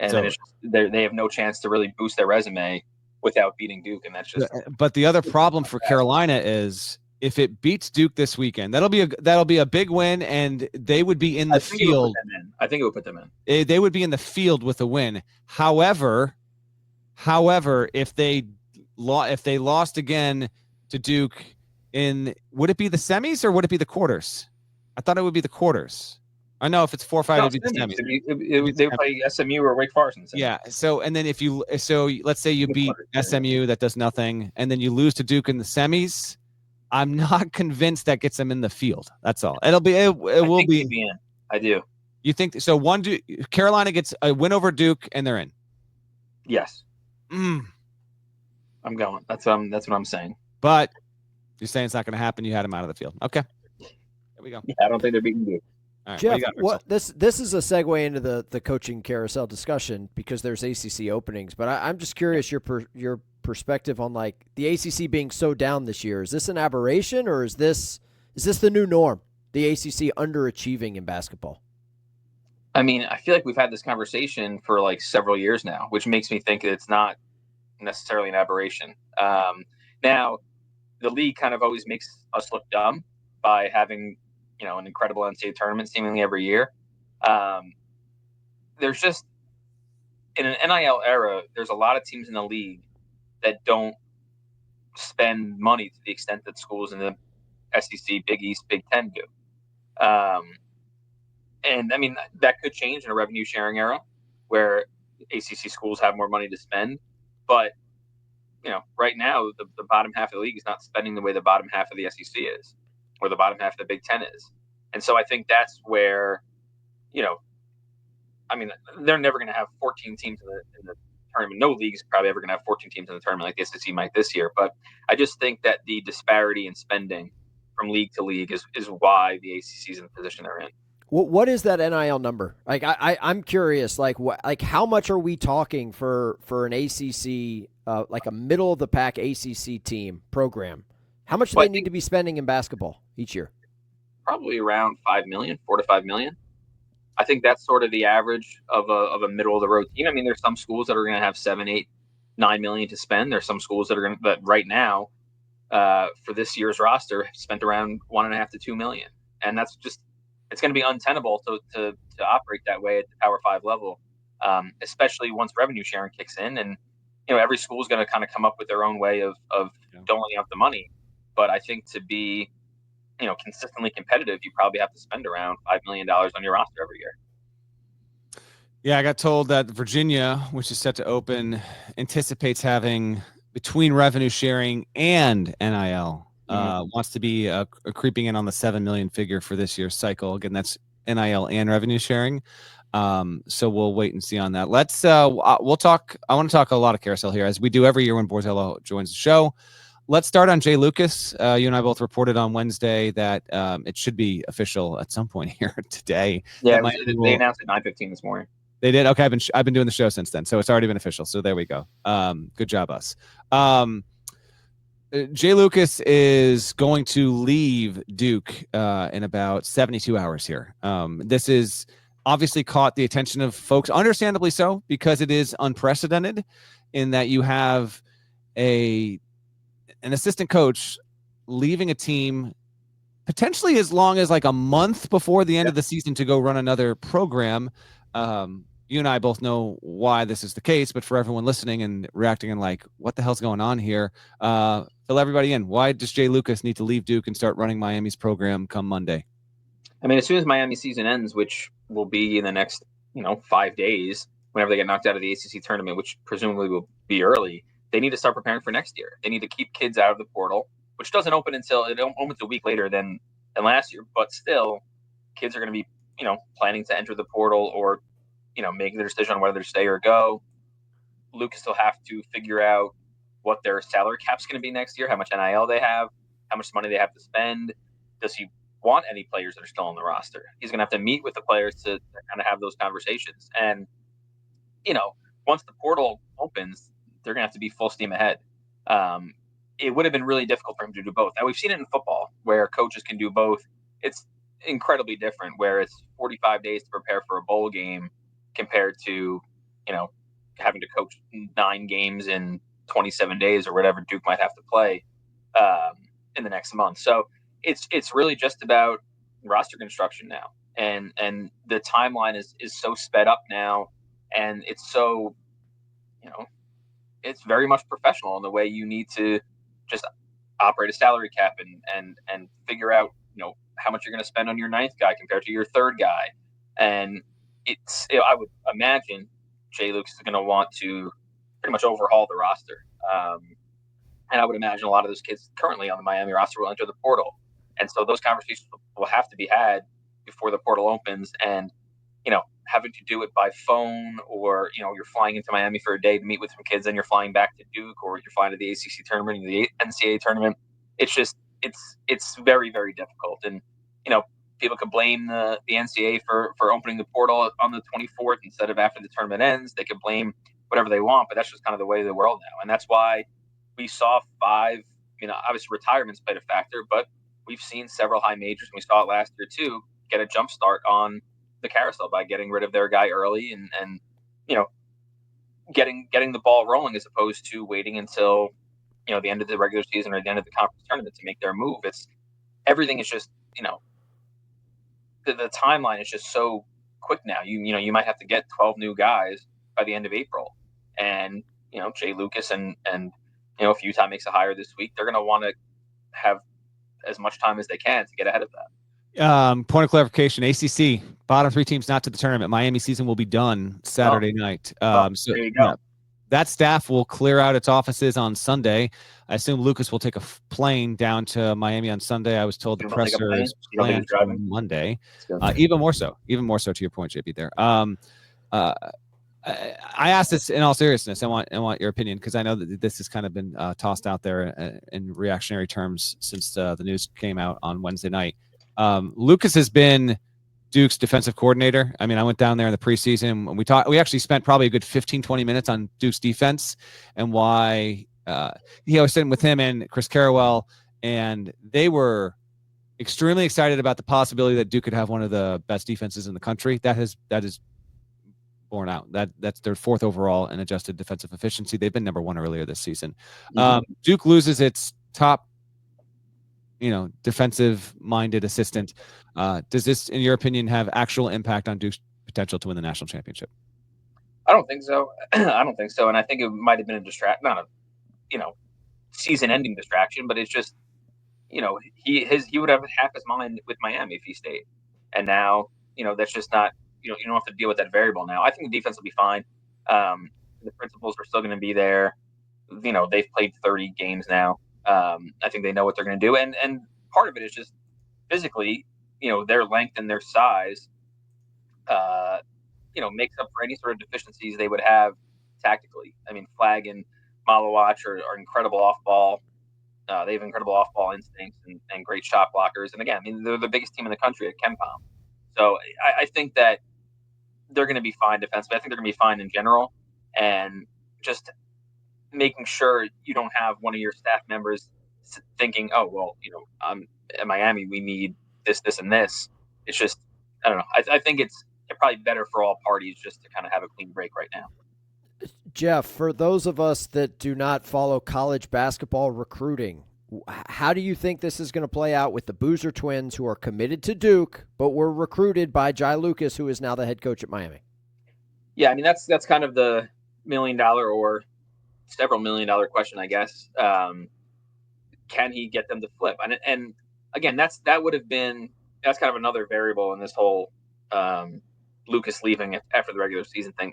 And then they have no chance to really boost their resume without beating Duke, and that's just. But the other problem for Carolina is if it beats Duke this weekend, that'll be a big win, and they would be in the field. I think it would put them in. They would be in the field with a win. However, if they lost again to Duke would it be the semis or would it be the quarters? I thought it would be the quarters. I know if it's 4-5, it'd be the semis. They would play SMU or Wake Forest. Yeah. So, and then let's say you beat SMU, that does nothing, and then you lose to Duke in the semis. I'm not convinced that gets them in the field. That's all. It will be. In. I do. You think so? Carolina gets a win over Duke, and they're in. Yes. I'm going. That's what I'm saying. But you're saying it's not going to happen. You had them out of the field. Okay. There we go. Yeah, I don't think they're beating Duke. Right, Jeff, this is a segue into the coaching carousel discussion because there's ACC openings, but I'm just curious your perspective on like the ACC being so down this year. Is this an aberration or is this the new norm? The ACC underachieving in basketball. I mean, I feel like we've had this conversation for like several years now, which makes me think it's not necessarily an aberration. Now, the league kind of always makes us look dumb by having an incredible NCAA tournament seemingly every year. There's just, in an NIL era, there's a lot of teams in the league that don't spend money to the extent that schools in the SEC, Big East, Big Ten do. And I mean, that could change in a revenue sharing era where ACC schools have more money to spend. But, right now, the bottom half of the league is not spending the way the bottom half of the SEC is, or the bottom half of the Big Ten is. And so I think that's where, they're never going to have 14 teams in the tournament. No league is probably ever going to have 14 teams in the tournament like the SEC might this year. But I just think that the disparity in spending from league to league is why the ACC is in the position they're in. What is that NIL number? Like I'm curious. Like how much are we talking for an ACC, like a middle of the pack ACC team program? How much do they need to be spending in basketball each year? Probably around $4 to 5 million. I think that's sort of the average of a middle of the road team. I mean, there's some schools that are going to have 7, 8, 9 million to spend. There's some schools that right now, for this year's roster, have spent around 1.5 to 2 million, and that's just, it's going to be untenable to operate that way at the Power 5 level, especially once revenue sharing kicks in. And every school is going to kind of come up with their own way of doling out the money. But I think to be consistently competitive, you probably have to spend around $5 million on your roster every year. Yeah, I got told that Virginia, which is set to open, anticipates having between revenue sharing and NIL. Wants to be creeping in on the 7 million figure for this year's cycle. Again, that's NIL and revenue sharing. So we'll wait and see on that. Let's we'll talk. I want to talk a lot of carousel here, as we do every year when Borzello joins the show. Let's start on Jay Lucas. You and I both reported on Wednesday that it should be official at some point here today. Yeah, they announced at 9:15 this morning. They did. Okay, I've been doing the show since then, so it's already been official. So there we go. Good job, us. Jay Lucas is going to leave Duke in about 72 hours here. This is obviously caught the attention of folks, understandably so, because it is unprecedented in that you have an assistant coach leaving a team potentially as long as like a month before the end of the season to go run another program. You and I both know why this is the case, but for everyone listening and reacting and like, what the hell's going on here? Fill everybody in. Why does Jay Lucas need to leave Duke and start running Miami's program come Monday? I mean, as soon as Miami season ends, which will be in the next, 5 days, whenever they get knocked out of the ACC tournament, which presumably will be early, they need to start preparing for next year. They need to keep kids out of the portal, which doesn't open until it opens a week later than last year. But still, kids are going to be, planning to enter the portal or, making their decision on whether to stay or go. Lucas will have to figure out what their salary cap's going to be next year, how much NIL they have, how much money they have to spend. Does he want any players that are still on the roster? He's going to have to meet with the players to kind of have those conversations. And, once the portal opens, they're going to have to be full steam ahead. It would have been really difficult for him to do both. Now, we've seen it in football where coaches can do both. It's incredibly different where it's 45 days to prepare for a bowl game compared to, having to coach 9 games in 27 days or whatever Duke might have to play in the next month. So it's really just about roster construction now. And the timeline is so sped up now, and it's so, it's very much professional in the way you need to just operate a salary cap and figure out, how much you're going to spend on your 9th guy compared to your 3rd guy. And I would imagine Jay Lucas is going to want to pretty much overhaul the roster. And I would imagine a lot of those kids currently on the Miami roster will enter the portal. And so those conversations will have to be had before the portal opens. And, having to do it by phone or, you're flying into Miami for a day to meet with some kids and you're flying back to Duke, or you're flying to the ACC tournament or the NCAA tournament. It's just, it's very, very difficult. And, people could blame the NCAA for opening the portal on the 24th instead of after the tournament ends. They could blame whatever they want, but that's just kind of the way of the world now. And that's why we saw 5, obviously retirements played a factor, but we've seen several high majors, and we saw it last year too, get a jump start on the carousel by getting rid of their guy early and getting the ball rolling, as opposed to waiting until, the end of the regular season or the end of the conference tournament to make their move. Everything is just, the timeline is just so quick now. You might have to get 12 new guys by the end of April, and Jay Lucas and if Utah makes a hire this week, they're going to want to have as much time as they can to get ahead of that. Point of clarification: ACC bottom 3 teams not to the tournament. Miami season will be done Saturday night. There you go. that staff will clear out its offices on Sunday. I assume Lucas will take a plane down to Miami on Sunday. I was told the presser is planned for Monday. Even more so to your point, JP. There. I asked this in all seriousness. I want your opinion because I know that this has kind of been tossed out there in reactionary terms since the news came out on Wednesday night. Lucas has been Duke's defensive coordinator. I mean, I went down there in the preseason and we actually spent probably a good 15-20 minutes on Duke's defense and why I was sitting with him and Chris Carrawell, and they were extremely excited about the possibility that Duke could have one of the best defenses in the country. That is borne out. That's their 4th overall in adjusted defensive efficiency. They've been number 1 earlier this season. Duke loses its top, defensive-minded assistant. Does this, in your opinion, have actual impact on Duke's potential to win the national championship? I don't think so. I don't think so. And I think it might have been not a, season-ending distraction, but it's just, he would have half his mind with Miami if he stayed. And now, that's just not, you don't have to deal with that variable now. I think the defense will be fine. The principles are still going to be there. They've played 30 games now. I think they know what they're going to do. And part of it is just physically, their length and their size, makes up for any sort of deficiencies they would have tactically. I mean, Flag and Malawach are incredible off ball. They have incredible off ball instincts and great shot blockers. And again, they're the biggest team in the country at KenPom. So I think that they're going to be fine defensively. I think they're going to be fine in general. And just making sure you don't have one of your staff members thinking, oh, well, at Miami, we need this, and this. It's just, I don't know. I think it's probably better for all parties just to kind of have a clean break right now. Jeff, for those of us that do not follow college basketball recruiting, how do you think this is going to play out with the Boozer twins who are committed to Duke, but were recruited by Jai Lucas, who is now the head coach at Miami? Yeah, that's kind of the $1 million or several $1 million question, I guess. Can he get them to flip? And again, that's kind of another variable in this whole Lucas leaving after the regular season thing.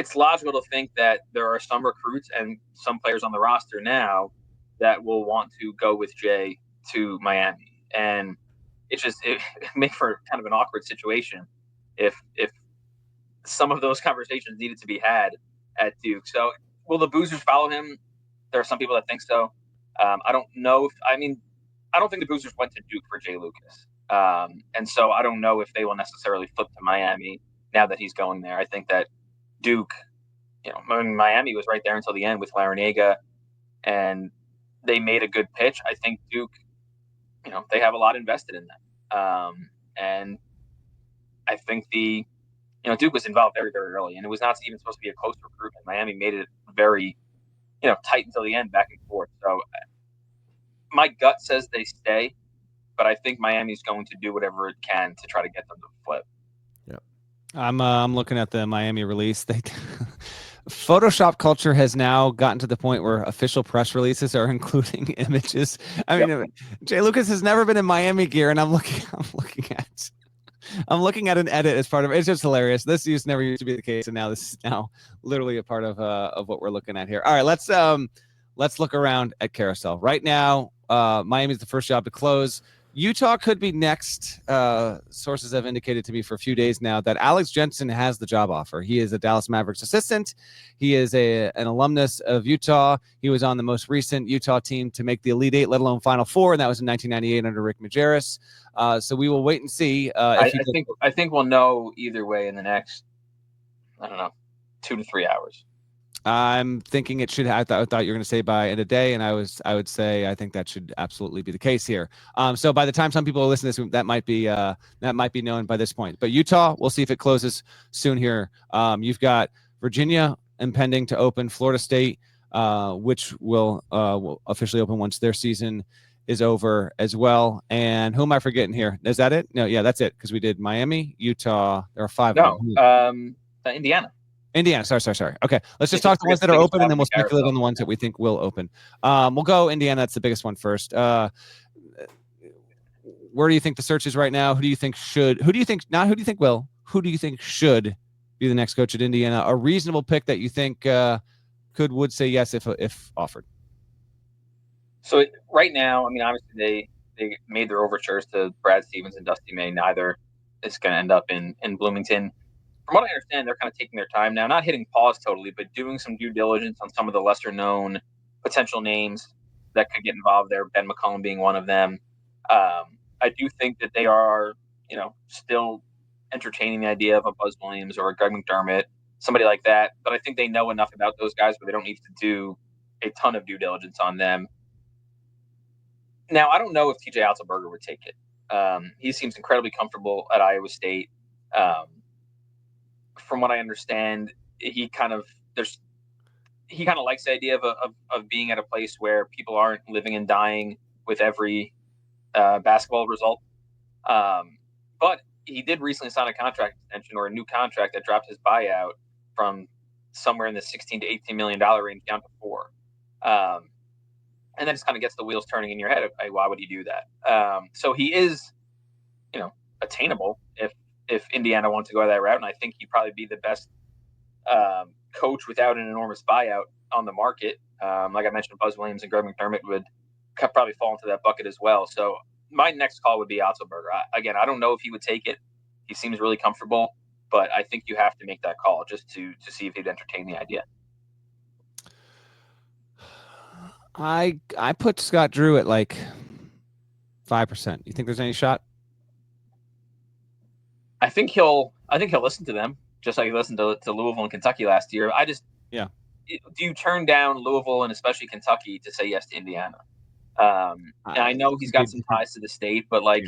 It's logical to think that there are some recruits and some players on the roster now that will want to go with Jay to Miami. And it make for kind of an awkward situation if some of those conversations needed to be had at Duke. So will the Boozers follow him? There are some people that think so. I don't know I don't think the Boozers went to Duke for Jay Lucas. And so I don't know if they will necessarily flip to Miami now that he's going there. I think that Duke, Miami was right there until the end with Larinaga, and they made a good pitch. I think Duke, they have a lot invested in them. And I think Duke was involved very, very early, and it was not even supposed to be a close recruitment. Miami made it very, tight until the end, back and forth. So my gut says they stay, but I think Miami's going to do whatever it can to try to get them to flip. I'm looking at the Miami release. Photoshop culture has now gotten to the point where official press releases are including images. Jay Lucas has never been in Miami gear, and I'm looking at an edit as part of it. It's just hilarious. This never used to be the case, and now this is now literally a part of what we're looking at here. All right, let's look around at carousel right now. Miami's the first job to close. Utah could be next. Sources have indicated to me for a few days now that Alex Jensen has the job offer. He is a Dallas Mavericks assistant. He is an alumnus of Utah. He was on the most recent Utah team to make the Elite Eight, let alone Final Four, and that was in 1998 under Rick Majerus. So we will wait and see. I think we'll know either way in the next, 2 to 3 hours. I'm thinking it should. I thought you were going to say by end of day, and I would say I think that should absolutely be the case here. So by the time some people listen to this, that might be known by this point. But Utah, we'll see if it closes soon here. You've got Virginia impending to open, Florida State, which will officially open once their season is over as well. And who am I forgetting here? Is that it? No, yeah, that's it, because we did Miami, Utah. There are 5. No, Indiana. Sorry. Okay, let's just talk the ones that are open, and then we'll speculate on the ones that we think will open. We'll go Indiana. That's the biggest one first. Where do you think the search is right now? Who do you think should be the next coach at Indiana. A reasonable pick that you think would say yes if offered. So right now, I mean, obviously they made their overtures to Brad Stevens and Dusty May. Neither is going to end up in Bloomington. From what I understand, they're kind of taking their time now, not hitting pause totally, but doing some due diligence on some of the lesser known potential names that could get involved there. Ben McCollum being one of them. I do think that they are, still entertaining the idea of a Buzz Williams or a Greg McDermott, somebody like that. But I think they know enough about those guys where they don't need to do a ton of due diligence on them. Now, I don't know if TJ Otzelberger would take it. He seems incredibly comfortable at Iowa State. From what I understand, he kind of likes the idea of being at a place where people aren't living and dying with every basketball result. But he did recently sign a contract extension or a new contract that dropped his buyout from somewhere in the $16 to $18 million range down to $4. And that just kind of gets the wheels turning in your head. Hey, why would he do that? So he is, attainable if Indiana wants to go that route. And I think he'd probably be the best coach without an enormous buyout on the market. Like I mentioned, Buzz Williams and Greg McDermott would probably fall into that bucket as well. So my next call would be Otzelberger. I don't know if he would take it. He seems really comfortable, but I think you have to make that call just to see if he'd entertain the idea. I put Scott Drew at like 5%. You think there's any shot? I think he'll listen to them, just like he listened to Louisville and Kentucky last year. Do you turn down Louisville and especially Kentucky to say yes to Indiana? And I know he's got some ties to the state, but like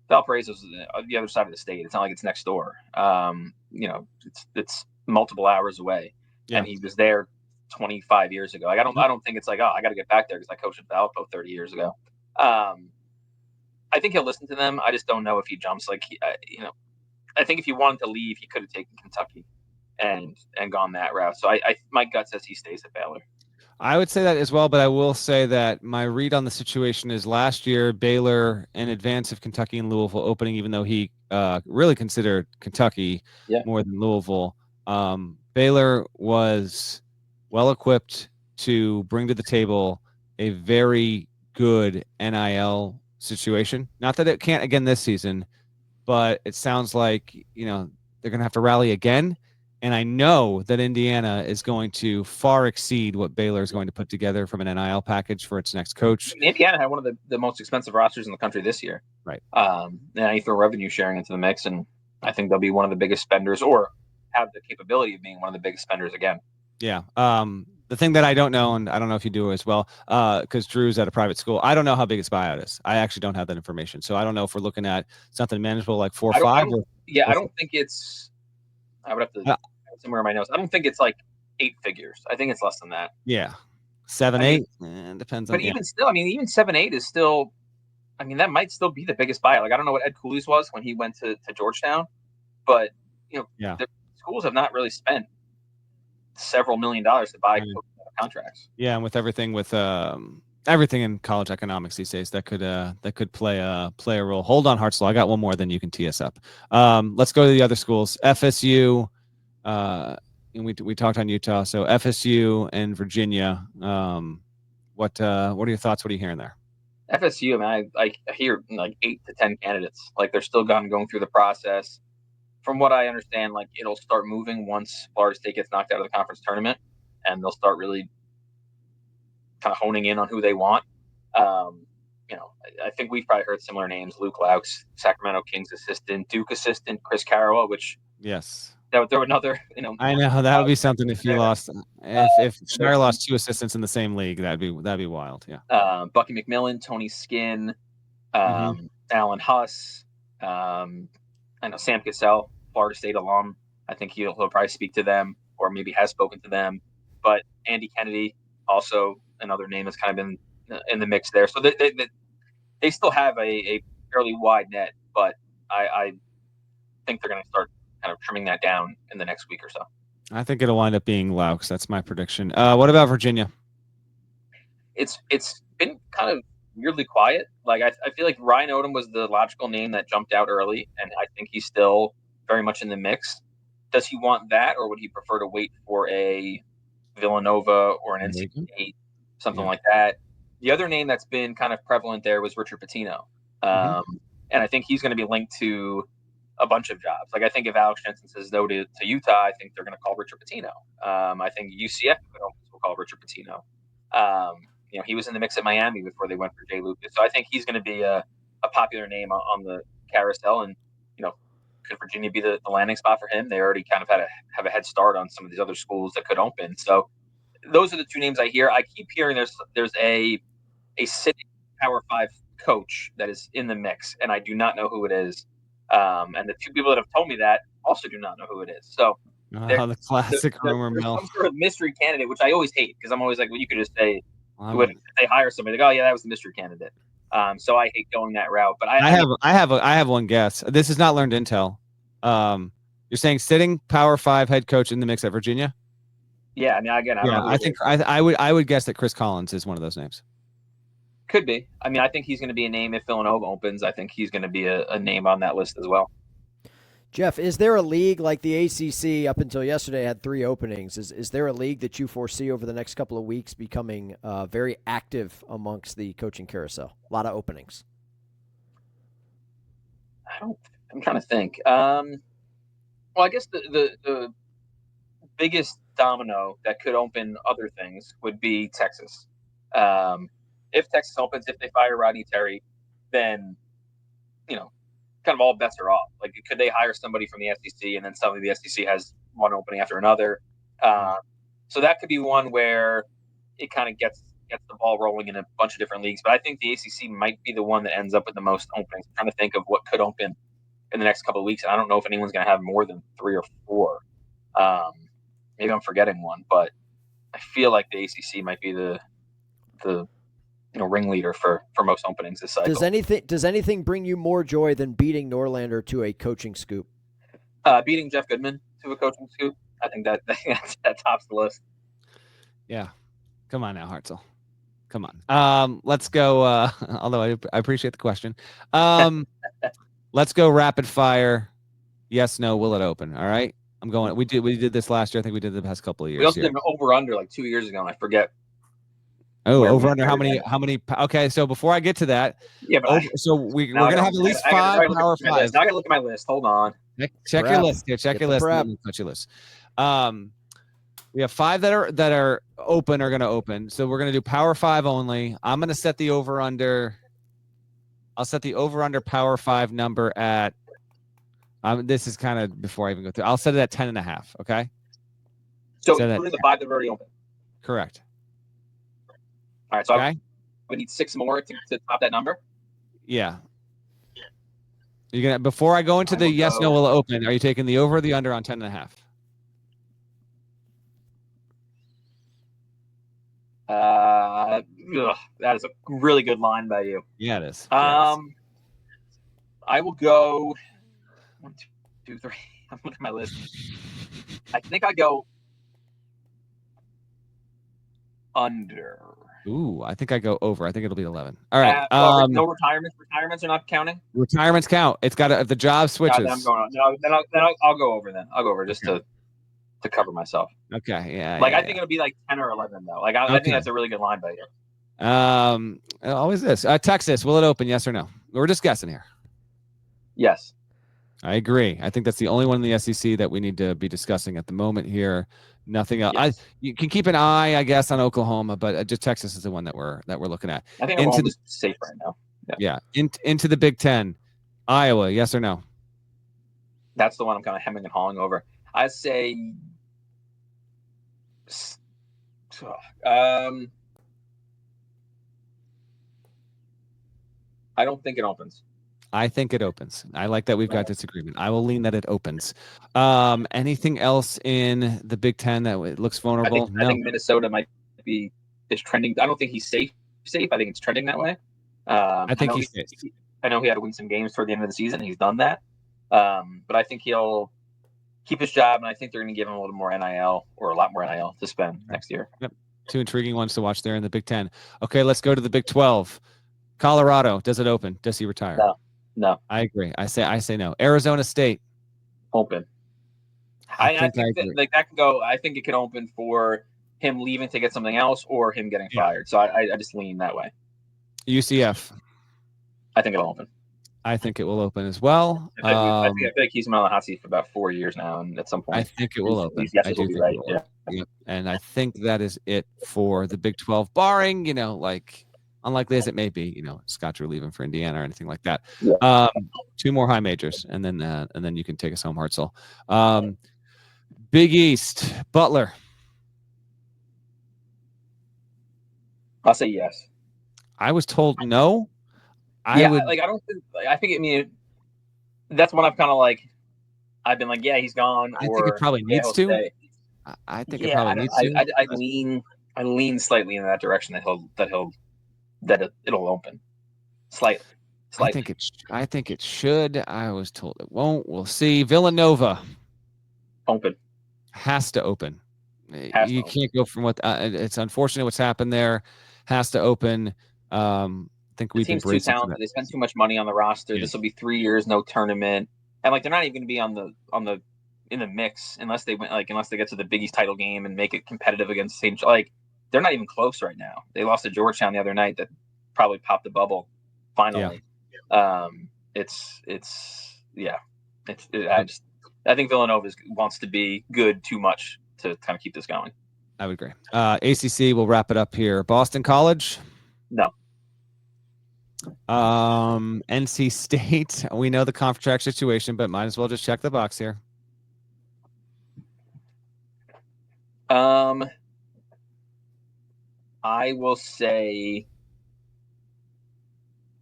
Valparaiso's the other side of the state. It's not like it's next door. It's multiple hours away, and he was there 25 years ago. Like I don't think it's like, I got to get back there because I coached at Valpo 30 years ago. I think he'll listen to them. I just don't know if he jumps. Like I think if he wanted to leave, he could have taken Kentucky and gone that route. So my gut says he stays at Baylor. I would say that as well, but I will say that my read on the situation is last year Baylor, in advance of Kentucky and Louisville opening, even though he really considered Kentucky more than Louisville, Baylor was well equipped to bring to the table a very good NIL situation. Not that it can't again this season, but it sounds like, they're going to have to rally again. And I know that Indiana is going to far exceed what Baylor is going to put together from an NIL package for its next coach. Indiana had one of the most expensive rosters in the country this year. Right. And you throw revenue sharing into the mix, and I think they'll be one of the biggest spenders or have the capability of being one of the biggest spenders again. Yeah. The thing that I don't know, and I don't know if you do as well, because Drew's at a private school, I don't know how big his buyout is. I actually don't have that information. So I don't know if we're looking at something manageable like 4 or 5. I don't think it's – I would have to somewhere in my notes. I don't think it's like 8 figures. I think it's less than that. Yeah. 7, 8? Depends on – But even still, even 7, 8 is still – that might still be the biggest buyout. Like I don't know what Ed Cooley's was when he went to Georgetown, but, the schools have not really spent several $1 million to buy contracts. Yeah, and with everything everything in college economics these days that could play a role. Hold on, Hartzell. I got one more, then you can tee us up. Let's go to the other schools. FSU. And we talked on Utah. So FSU and Virginia. What are your thoughts? What are you hearing there? FSU, I hear like 8 to 10 candidates. Like they're still going through the process. From what I understand, like it'll start moving once Florida State gets knocked out of the conference tournament, and they'll start really kind of honing in on who they want. I think we've probably heard similar names: Luke Laux, Sacramento Kings assistant, Duke assistant, Chris Carousel, which that would throw another. I know that would be something if you lost. If Schneider lost 2 assistants in the same league, that'd be wild. Yeah. Bucky McMillan, Tony Skinn, Alan Huss. I know Sam Cassell, Florida State alum. I think he'll probably speak to them, or maybe has spoken to them. But Andy Kennedy, also another name that's kind of been in the mix there. So they still have a fairly wide net, but I think they're going to start kind of trimming that down in the next week or so. I think it'll wind up being Laux. That's my prediction. What about Virginia? It's been kind of weirdly quiet. Like I feel like Ryan Odom was the logical name that jumped out early, and I think he's still very much in the mix. Does he want that, or would he prefer to wait for a Villanova or an NC State, something like that? The other name that's been kind of prevalent there was Richard Pitino. And I think he's going to be linked to a bunch of jobs. Like, I think if Alex Jensen says no to Utah, I think they're going to call Richard Pitino. I think UCF will call Richard Pitino. He was in the mix at Miami before they went for Jay Lucas. So I think he's going to be a popular name on the carousel. And, could Virginia be the landing spot for him? They already kind of have a head start on some of these other schools that could open. So those are the two names I hear. I keep hearing there's a sitting Power 5 coach that is in the mix, and I do not know who it is. And the two people that have told me that also do not know who it is. So the classic rumor mill. Some sort of mystery candidate, which I always hate, because I'm always like, well, you could just say, if they hire somebody, like, oh yeah, that was the mystery candidate. So I hate going that route. But I have one guess. This is not learned intel. You're saying sitting Power 5 head coach in the mix at Virginia? Yeah, I mean, again, I would guess that Chris Collins is one of those names. Could be. I mean, I think he's going to be a name if Villanova opens. I think he's going to be a name on that list as well. Jeff, is there a league like the ACC up until yesterday had 3 openings? Is there a league that you foresee over the next couple of weeks becoming very active amongst the coaching carousel? A lot of openings. I'm trying to think. Well, I guess the biggest domino that could open other things would be Texas. If Texas opens, if they fire Rodney Terry, then, kind of all bets are off. Like, could they hire somebody from the SEC, and then suddenly the SEC has one opening after another? So that could be one where it kind of gets the ball rolling in a bunch of different leagues. But I think the ACC might be the one that ends up with the most openings. I'm trying to think of what could open in the next couple of weeks. I don't know if anyone's going to have more than 3 or 4. Maybe I'm forgetting one, but I feel like the ACC might be the ringleader for most openings this cycle. Does anything bring you more joy than beating Norlander to a coaching scoop? Beating Jeff Goodman to a coaching scoop. I think that tops the list. Yeah. Come on now, Hartzell. Come on. Let's go. Although I appreciate the question. Let's go rapid fire. Yes, no, will it open? All right. I'm going. We did this last year. I think we did the past couple of years. We also did an over under like 2 years ago, and I forget. Oh, over under how many? Okay, so before I get to that, we're gonna have at least 5 Power 5s. Now I gotta look at my list. Hold on. Check your list here. Check your list. Cut your list. We have 5 that are open or going to open. So we're going to do Power 5 only. I'm going to set the over under. I'll set the over under Power 5 number at. This is kind of before I even go through. I'll set it at 10.5. Okay. So including the 5 that are already open. Correct. All right. So we need 6 more to top that number. Yeah. You're gonna before I go into the yes no will open. Are you taking the over or the under on 10.5? That is a really good line by you. Yeah, it is. I will go 1, 2, 3. I'm looking at my list. I think I go under. Ooh, I think I go over. I think it'll be 11. All right. No retirements. Retirements are not counting. Retirements count. It's got to if the job switches. Then I'm going on. Then I'll go over. Then I'll go over just to cover myself. Okay. Yeah. I think it'll be like 10 or 11 though. I think that's a really good line by you. Always this. Texas, will it open? Yes or no? We're just guessing here. Yes. I agree. I think that's the only one in the SEC that we need to be discussing at the moment here. Nothing else. Yes. You can keep an eye, I guess, on Oklahoma, but just Texas is the one that we're looking at. I think Oklahoma's safe right now. Yeah. Into the Big Ten. Iowa, yes or no? That's the one I'm kind of hemming and hawing over. I say I don't think it opens. I think it opens. I like that we've got disagreement. I will lean that it opens. Anything else in the Big Ten that looks vulnerable? I think Minnesota is trending. I don't think he's safe. I think it's trending that way. I think he's safe. I know he had to win some games toward the end of the season. He's done that. But I think he'll keep his job, and I think they're going to give him a little more NIL or a lot more NIL to spend next year. Yep. 2 intriguing ones to watch there in the Big Ten. Okay, let's go to the Big 12. Colorado, does it open? Does he retire? No. I agree. I say no. Arizona State. Open. I think that can go. I think it could open for him leaving to get something else or him getting fired. So I just lean that way. UCF. I think it'll open. I think it will open as well. I feel like he's been on the hot seat for about 4 years now, and at some point, I think it will open. These guesses will be right. Yeah. Yep. And I think that is it for the Big 12, barring, like unlikely as it may be, Scott Drew leaving for Indiana or anything like that. Yeah. 2 more high majors, and then you can take us home, Hartzell. Big East, Butler. I'll say yes. I was told no. I think that's one I've kind of I've been like, yeah, he's gone. I think it probably needs to. I think it probably needs to. I lean slightly in that direction that it'll open slightly. I think it should. I was told it won't. We'll see. Villanova. Open. Has to open. You can't go from what it's unfortunate what's happened there. Has to open. I think we've been too talented. They spend too much money on the roster. Yeah. This will be 3 years, no tournament, and they're not even going to be in the mix unless they win. Unless they get to the Big East title game and make it competitive against St. They're not even close right now. They lost to Georgetown the other night. That probably popped the bubble. Finally, I think Villanova wants to be good too much to kind of keep this going. I would agree. ACC, we'll wrap it up here. Boston College? No. NC State, we know the contract situation, but might as well just check the box here. I will say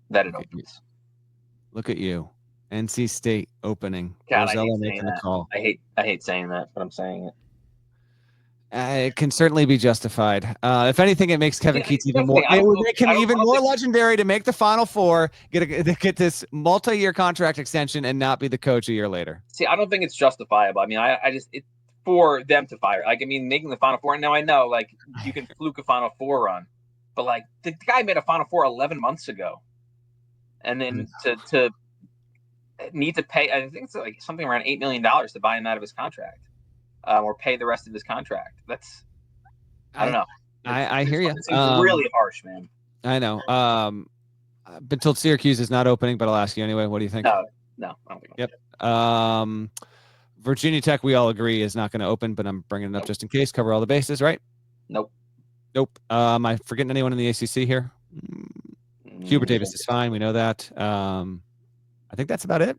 that it opens. Look at you. NC State opening. God, Borzello making the call. I hate saying that, but I'm saying it. It can certainly be justified. If anything, it makes Kevin Keats even more. It would make him even more legendary to make the Final Four, get this multi-year contract extension, and not be the coach a year later. See, I don't think it's justifiable. I mean, it's for them to fire. Making the Final Four. Now I know, you can fluke a Final Four run, but the guy made a Final Four 11 months ago, and then to need to pay. I think it's something around $8 million to buy him out of his contract. Or pay the rest of his contract. I don't know. I hear you. It's really harsh, man. I know. I've been told Syracuse is not opening, but I'll ask you anyway. What do you think? No, I don't think. Yep. Virginia Tech, we all agree, is not going to open, but I'm bringing it up just in case. Cover all the bases, right? Nope. Am I forgetting anyone in the ACC here? Hubert Davis is fine. We know that. I think that's about it.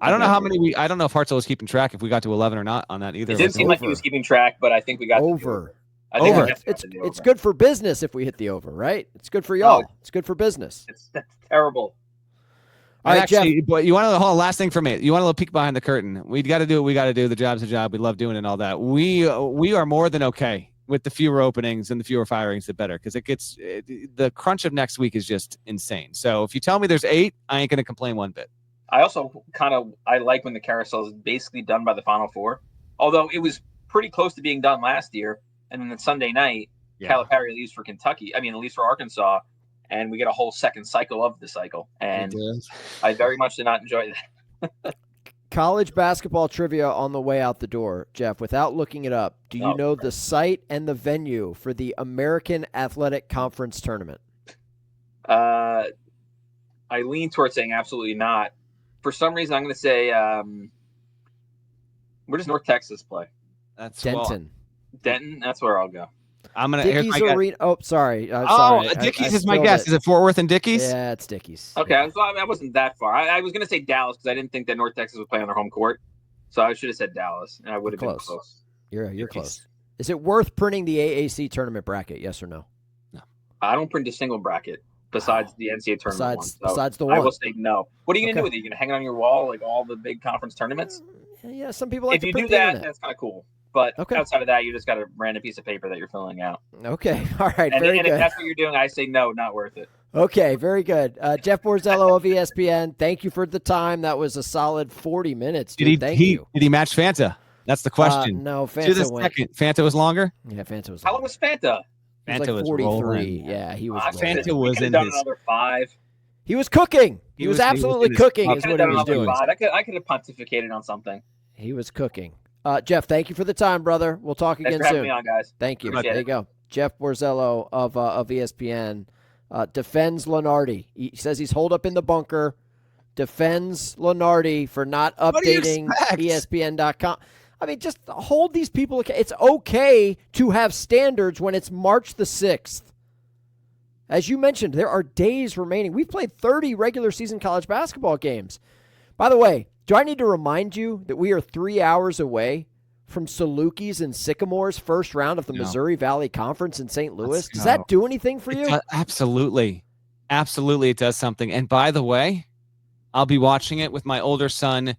I don't know how many I don't know if Hartzell was keeping track if we got to 11 or not on that either. It didn't seem like he was keeping track, but I think we got over. Over. It's good for business if we hit the over, right? It's good for y'all. It's good for business. That's terrible. All right, actually, Jeff. But you want to last thing for me. You want a little peek behind the curtain. We got to do what we got to do. The job's a job. We love doing it and all that. We are more than okay with the fewer openings and the fewer firings, the better, because the crunch of next week is just insane. So if you tell me there's 8, I ain't going to complain one bit. I also I like when the carousel is basically done by the Final Four, although it was pretty close to being done last year. And then the Sunday night, Calipari leaves for leaves for Arkansas, and we get a whole second cycle of the cycle. And I very much did not enjoy that. College basketball trivia on the way out the door, Jeff. Without looking it up, do you know the site and the venue for the American Athletic Conference tournament? I lean towards saying absolutely not. For some reason, I'm going to say, where does North Texas play? That's Denton. Denton. That's where I'll go. I'm going to. Dickies Arena. Oh, sorry. Dickies is my guess. Is it Fort Worth and Dickies? Yeah, it's Dickies. Okay, I wasn't that far. I was going to say Dallas because I didn't think that North Texas would play on their home court, so I should have said Dallas, and I would have been close. You're close. Is it worth printing the AAC tournament bracket? Yes or no? No. I don't print a single bracket. Besides the NCAA tournament besides the one. I will say no. What are you going to do with it? You're going to hang it on your wall like all the big conference tournaments? Yeah, some people like if to you print do that, internet. that's kind of cool. But outside of that, you just got a random piece of paper that you're filling out. Okay. All right. And, very and good. if that's what you're doing, I say no, not worth it. Okay. Very good. Jeff Borzello of ESPN, thank you for the time. That was a solid 40 minutes. Dude. Thank you. Did he match Fanta? That's the question. No, Fanta went. Fanta was longer? Yeah, Fanta was longer. How long was Fanta? Fanta was 43. Yeah, he was. Fanta was in his. Another 5. He was cooking. He was absolutely cooking. Is what he was doing. I could have pontificated on something. He was cooking. Jeff, thank you for the time, brother. We'll talk Thanks again for having soon. me on, guys. Thank you. Appreciate There you go. Jeff Borzello of ESPN defends Lunardi. He says he's holed up in the bunker. Defends Lunardi for not updating ESPN.com. I mean, just hold these people. It's okay to have standards when it's March the 6th. As you mentioned, there are days remaining. We've played 30 regular season college basketball games. By the way, do I need to remind you that we are 3 hours away from Salukis and Sycamore's first round of the Missouri Valley Conference in St. Louis? Does that do anything for you? Absolutely. Absolutely, it does something. And by the way, I'll be watching it with my older son.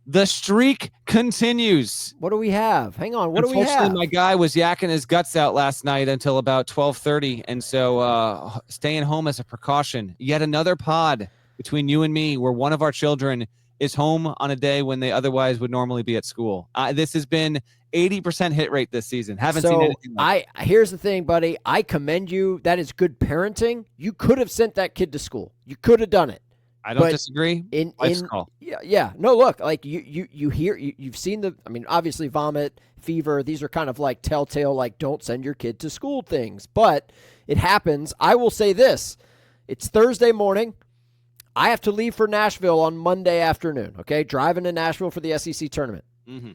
The streak continues. What do we have? Hang on. What do we have? Unfortunately, my guy was yakking his guts out last night until about 12:30, and so staying home as a precaution. Yet another pod between you and me where one of our children is home on a day when they otherwise would normally be at school. This has been 80% hit rate this season. Haven't seen anything like that. Here's the thing, buddy. I commend you. That is good parenting. You could have sent that kid to school. You could have done it. I don't disagree. Yeah. No, look, like you've seen obviously vomit, fever. These are kind of like telltale, like don't send your kid to school things, but it happens. I will say this. It's Thursday morning. I have to leave for Nashville on Monday afternoon. Okay. Driving to Nashville for the SEC tournament. Mm-hmm.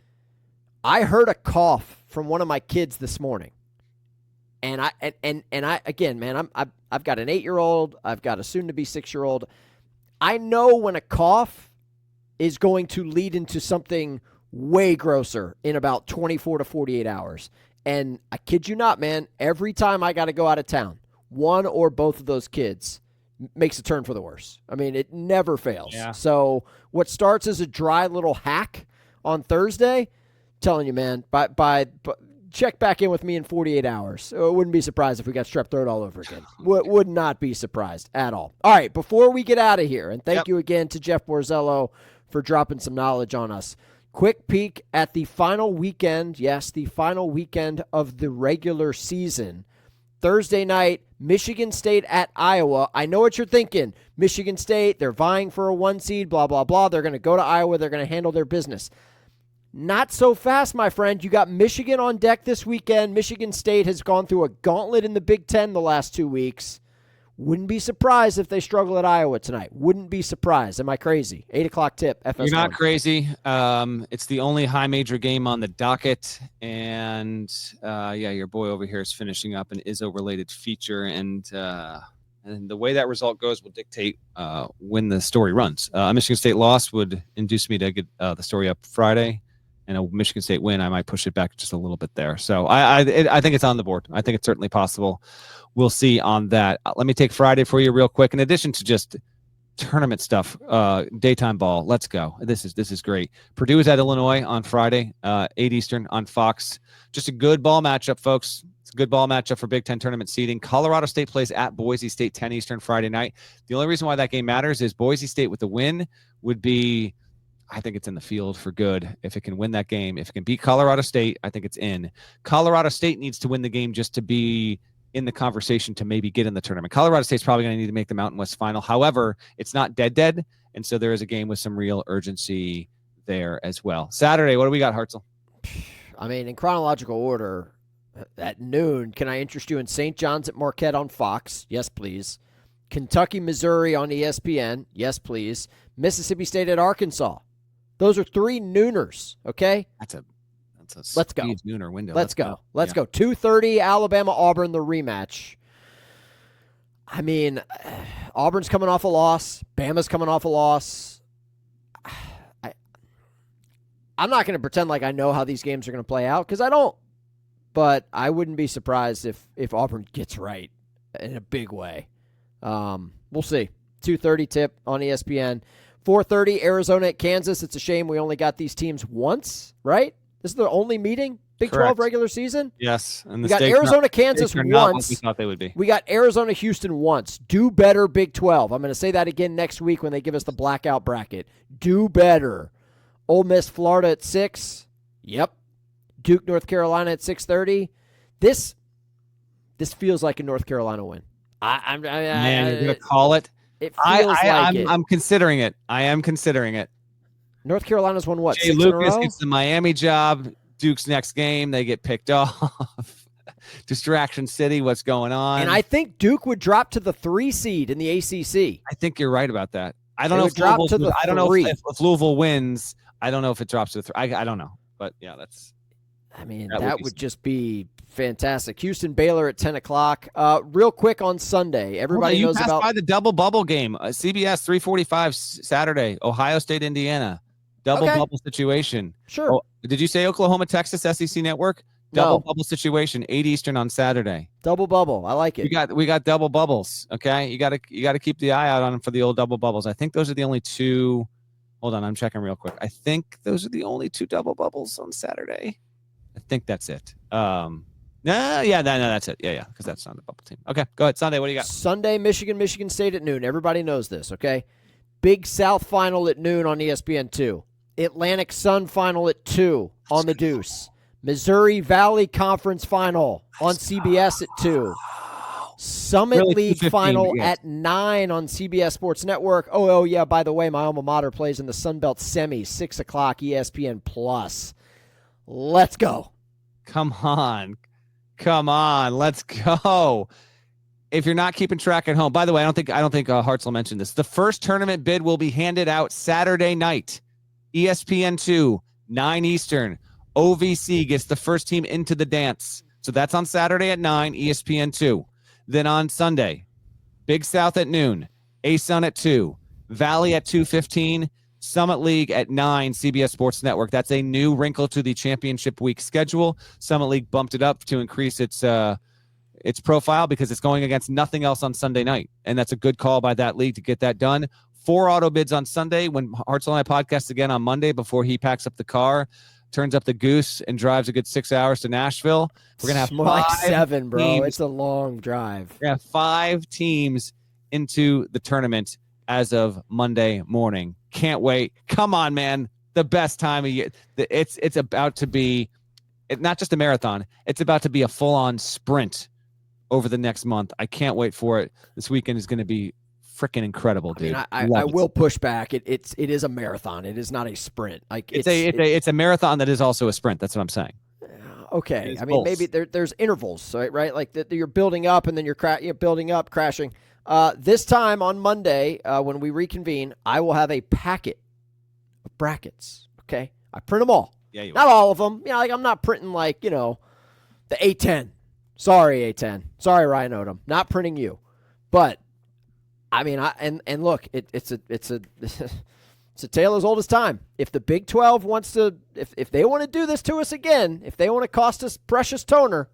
I heard a cough from one of my kids this morning. And I again, man, I've got an 8-year-old. I've got a soon to be 6-year-old. I know when a cough is going to lead into something way grosser in about 24 to 48 hours. And I kid you not, man, every time I got to go out of town, one or both of those kids makes a turn for the worse. I mean, it never fails. Yeah. So what starts as a dry little hack on Thursday, telling you, man, by check back in with me in 48 hours. I wouldn't be surprised if we got strep throat all over again. Would not be surprised at all. All right, before we get out of here, and thank you again to Jeff Borzello for dropping some knowledge on us. Quick peek at the final weekend, yes, the final weekend of the regular season. Thursday night, Michigan State at Iowa. I know what you're thinking. Michigan State, they're vying for a 1 seed, blah, blah, blah. They're going to go to Iowa. They're going to handle their business. Not so fast, my friend. You got Michigan on deck this weekend. Michigan State has gone through a gauntlet in the Big Ten the last 2 weeks. Wouldn't be surprised if they struggle at Iowa tonight. Wouldn't be surprised. Am I crazy? 8 o'clock tip, FS1. You're not crazy. It's the only high major game on the docket. And, your boy over here is finishing up an Izzo-related feature. And the way that result goes will dictate when the story runs. A Michigan State loss would induce me to get the story up Friday. And a Michigan State win, I might push it back just a little bit there. So I think it's on the board. I think it's certainly possible. We'll see on that. Let me take Friday for you real quick. In addition to just tournament stuff, daytime ball, let's go. This is great. Purdue is at Illinois on Friday, 8 Eastern on Fox. Just a good ball matchup, folks. It's a good ball matchup for Big Ten tournament seeding. Colorado State plays at Boise State, 10 Eastern Friday night. The only reason why that game matters is Boise State with the win would be, I think it's in the field for good if it can win that game. If it can beat Colorado State, I think it's in. Colorado State needs to win the game just to be in the conversation to maybe get in the tournament. Colorado State's probably going to need to make the Mountain West final. However, it's not dead. And so there is a game with some real urgency there as well. Saturday, what do we got, Hartzell? I mean, in chronological order, at noon, can I interest you in St. John's at Marquette on Fox? Yes, please. Kentucky, Missouri on ESPN? Yes, please. Mississippi State at Arkansas. Those are 3 nooners, okay? That's a Let's go. Nooner window. Let's go. 2:30 Alabama Auburn, the rematch. I mean, Auburn's coming off a loss. Bama's coming off a loss. I'm not going to pretend like I know how these games are going to play out because I don't. But I wouldn't be surprised if Auburn gets right in a big way. We'll see. 2:30 tip on ESPN. 4:30 Arizona at Kansas. It's a shame we only got these teams once, right? This is the only meeting, Big 12 regular season? Yes. And we got Arizona, Kansas once. We thought they would be. We got Arizona, Houston once. Do better, Big 12. I'm going to say that again next week when they give us the blackout bracket. Do better. Ole Miss, Florida at 6. Yep. Duke, North Carolina at 6:30. This feels like a North Carolina win. Man, you're going to call it? It feels like it. I'm considering it. I am considering it. North Carolina's won what? Jay 6 in a Lucas row? gets the Miami job. Duke's next game, they get picked off. Distraction City, what's going on? And I think Duke would drop to the 3 seed in the ACC. I think you're right about that. I don't They know would if drop Louisville, to the I don't know 3. if Louisville wins. I don't know if it drops to the 3. I don't know, but yeah, that's. I mean, That that would would be just be fantastic. Houston Baylor at 10 o'clock. Real quick on Sunday, everybody you knows passed about by the double bubble game. CBS 3:45 Saturday. Ohio State, Indiana. Double Okay. bubble situation. Sure. Oh, did you say Oklahoma, Texas, SEC Network? Double bubble situation. 8 Eastern on Saturday. Double bubble. I like it. We got double bubbles. Okay, you got to keep the eye out on them for the old double bubbles. I think those are the only 2. Hold on, I'm checking real quick. I think those are the only 2 double bubbles on Saturday. I think that's it. No, that's it. Yeah, because that's on the bubble team. Okay, go ahead. Sunday, what do you got? Sunday, Michigan State at noon. Everybody knows this, okay? Big South final at noon on ESPN2. Atlantic Sun final at 2 on the Deuce. Missouri Valley Conference final on CBS at 2. Summit Really, League 2:15, final yes. at 9 on CBS Sports Network. Oh, yeah, by the way, my alma mater plays in the Sun Belt semis, 6 o'clock, ESPN Plus. Let's go. Come on, let's go. If you're not keeping track at home, by the way, I don't think Hartzell mentioned this. The first tournament bid will be handed out Saturday night. ESPN2, 9 Eastern. OVC gets the first team into the dance. So that's on Saturday at 9, ESPN2. Then on Sunday, Big South at noon, ASUN at 2, Valley at 2:15, Summit League at 9, CBS Sports Network. That's a new wrinkle to the championship week schedule. Summit League bumped it up to increase its profile because it's going against nothing else on Sunday night. And that's a good call by that league to get that done. 4 auto bids on Sunday when Hartzell and I podcast again on Monday before he packs up the car, turns up the goose, and drives a good 6 hours to Nashville. We're going to have more like 7, bro. teams. It's a long drive. We're going to have 5 teams into the tournament as of Monday morning. Can't wait. Come on, man. The best time of year. It's about to be not just a marathon. It's about to be a full-on sprint over the next month. I can't wait for it. This weekend is going to be freaking incrable, dude. I mean, I will push back. It is a marathon. It is not a sprint. Like it's a marathon that is also a sprint. That's what I'm saying. Okay. I mean, maybe there's intervals, right? Like that you're building up and then you're building up, crashing. This time on Monday, when we reconvene, I will have a packet of brackets. Okay, I print them all. Yeah, not all of them. Like I'm not printing the A10. Sorry, A10. Sorry, Ryan Odom. Not printing you, but I mean, and look, it's a it's a tale as old as time. If the Big 12 wants to, if they want to do this to us again, if they want to cost us precious toner,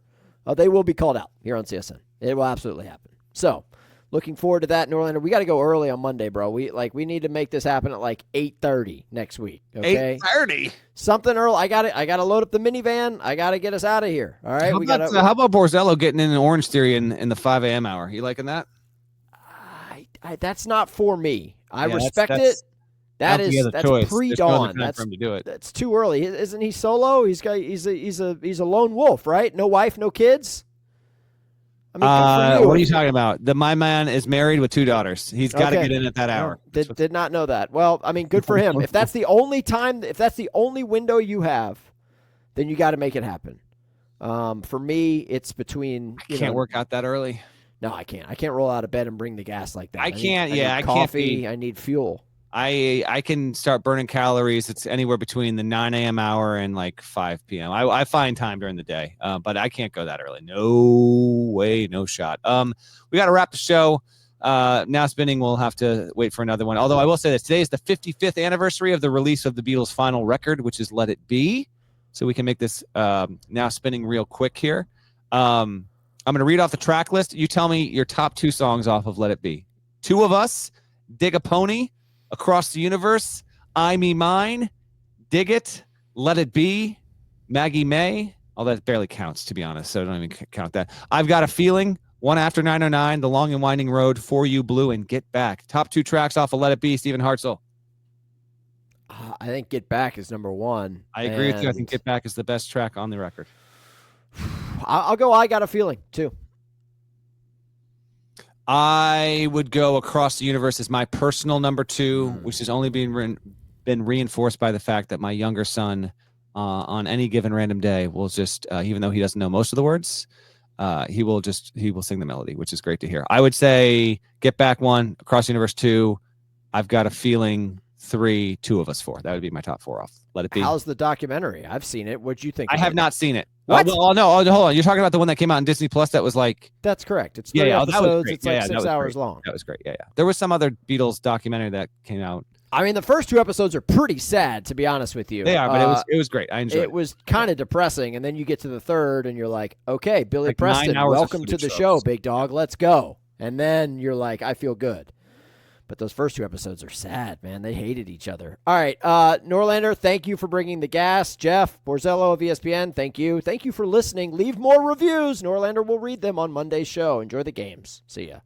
they will be called out here on CSN. It will absolutely happen. So, looking forward to that, Norlander. We got to go early on Monday, bro. We need to make this happen at 8:30 next week. Okay, 8:30. Something early. I got to load up the minivan. I got to get us out of here. All right. How about Borzello getting in an Orange Theory in the 5 a.m. hour? You liking that? That's not for me. I respect it. That's pre-dawn. That's too early. Isn't he solo? He's a lone wolf, right? No wife, no kids. I mean, good for you. What are you talking about? My man is married with 2 daughters. He's got to get in at that hour. Did not know that. Well, I mean, good for him. If that's the only time, if that's the only window you have, then you got to make it happen. For me, it's between. I can't work out that early. No, I can't. I can't roll out of bed and bring the gas like that. I can't. I need coffee. Can't I need fuel. I can start burning calories. It's anywhere between the 9 a.m. hour and 5 p.m. I find time during the day, but I can't go that early. No way, no shot. We got to wrap the show. Now spinning, we'll have to wait for another one. Although I will say this, today is the 55th anniversary of the release of the Beatles' final record, which is Let It Be. So we can make this now spinning real quick here. I'm going to read off the track list. You tell me your top 2 songs off of Let It Be. 2 of Us, Dig a Pony, Across the Universe, I Me Mine, Dig It, Let It Be, Maggie May. Oh, that barely counts, to be honest, so don't even count that. I've Got a Feeling, One After 909, The Long and Winding Road, For You Blue, and Get Back. Top 2 tracks off of Let It Be, Stephen Hartzell. I think Get Back is number 1. I agree with you. I think Get Back is the best track on the record. I'll go I Got a Feeling, too. I would go Across the Universe as my personal number 2, which has only been been reinforced by the fact that my younger son, on any given random day, will just, even though he doesn't know most of the words, he will sing the melody, which is great to hear. I would say Get Back 1, Across the Universe 2. I've got a feeling 3, 2 of Us 4. That would be my top 4 off. Let it be. How's the documentary? I've seen it. What'd you think? I have not seen it. What? No, hold on. You're talking about the one that came out on Disney Plus that was like. That's correct. It's 3 that was episodes. great. It's like 6 hours long. That was great. Yeah. There was some other Beatles documentary that came out. I mean, the first 2 episodes are pretty sad, to be honest with you. They are, but it was great. I enjoyed it. It was kind of depressing, and then you get to the third, and you're like, okay, Billy Like Preston, 9 hours of welcome to the footage, show, folks. big dog. Let's go. And then you're like, I feel good. But those first 2 episodes are sad, man. They hated each other. All right, Norlander, thank you for bringing the gas. Jeff, Borzello of ESPN, thank you. Thank you for listening. Leave more reviews. Norlander will read them on Monday's show. Enjoy the games. See ya.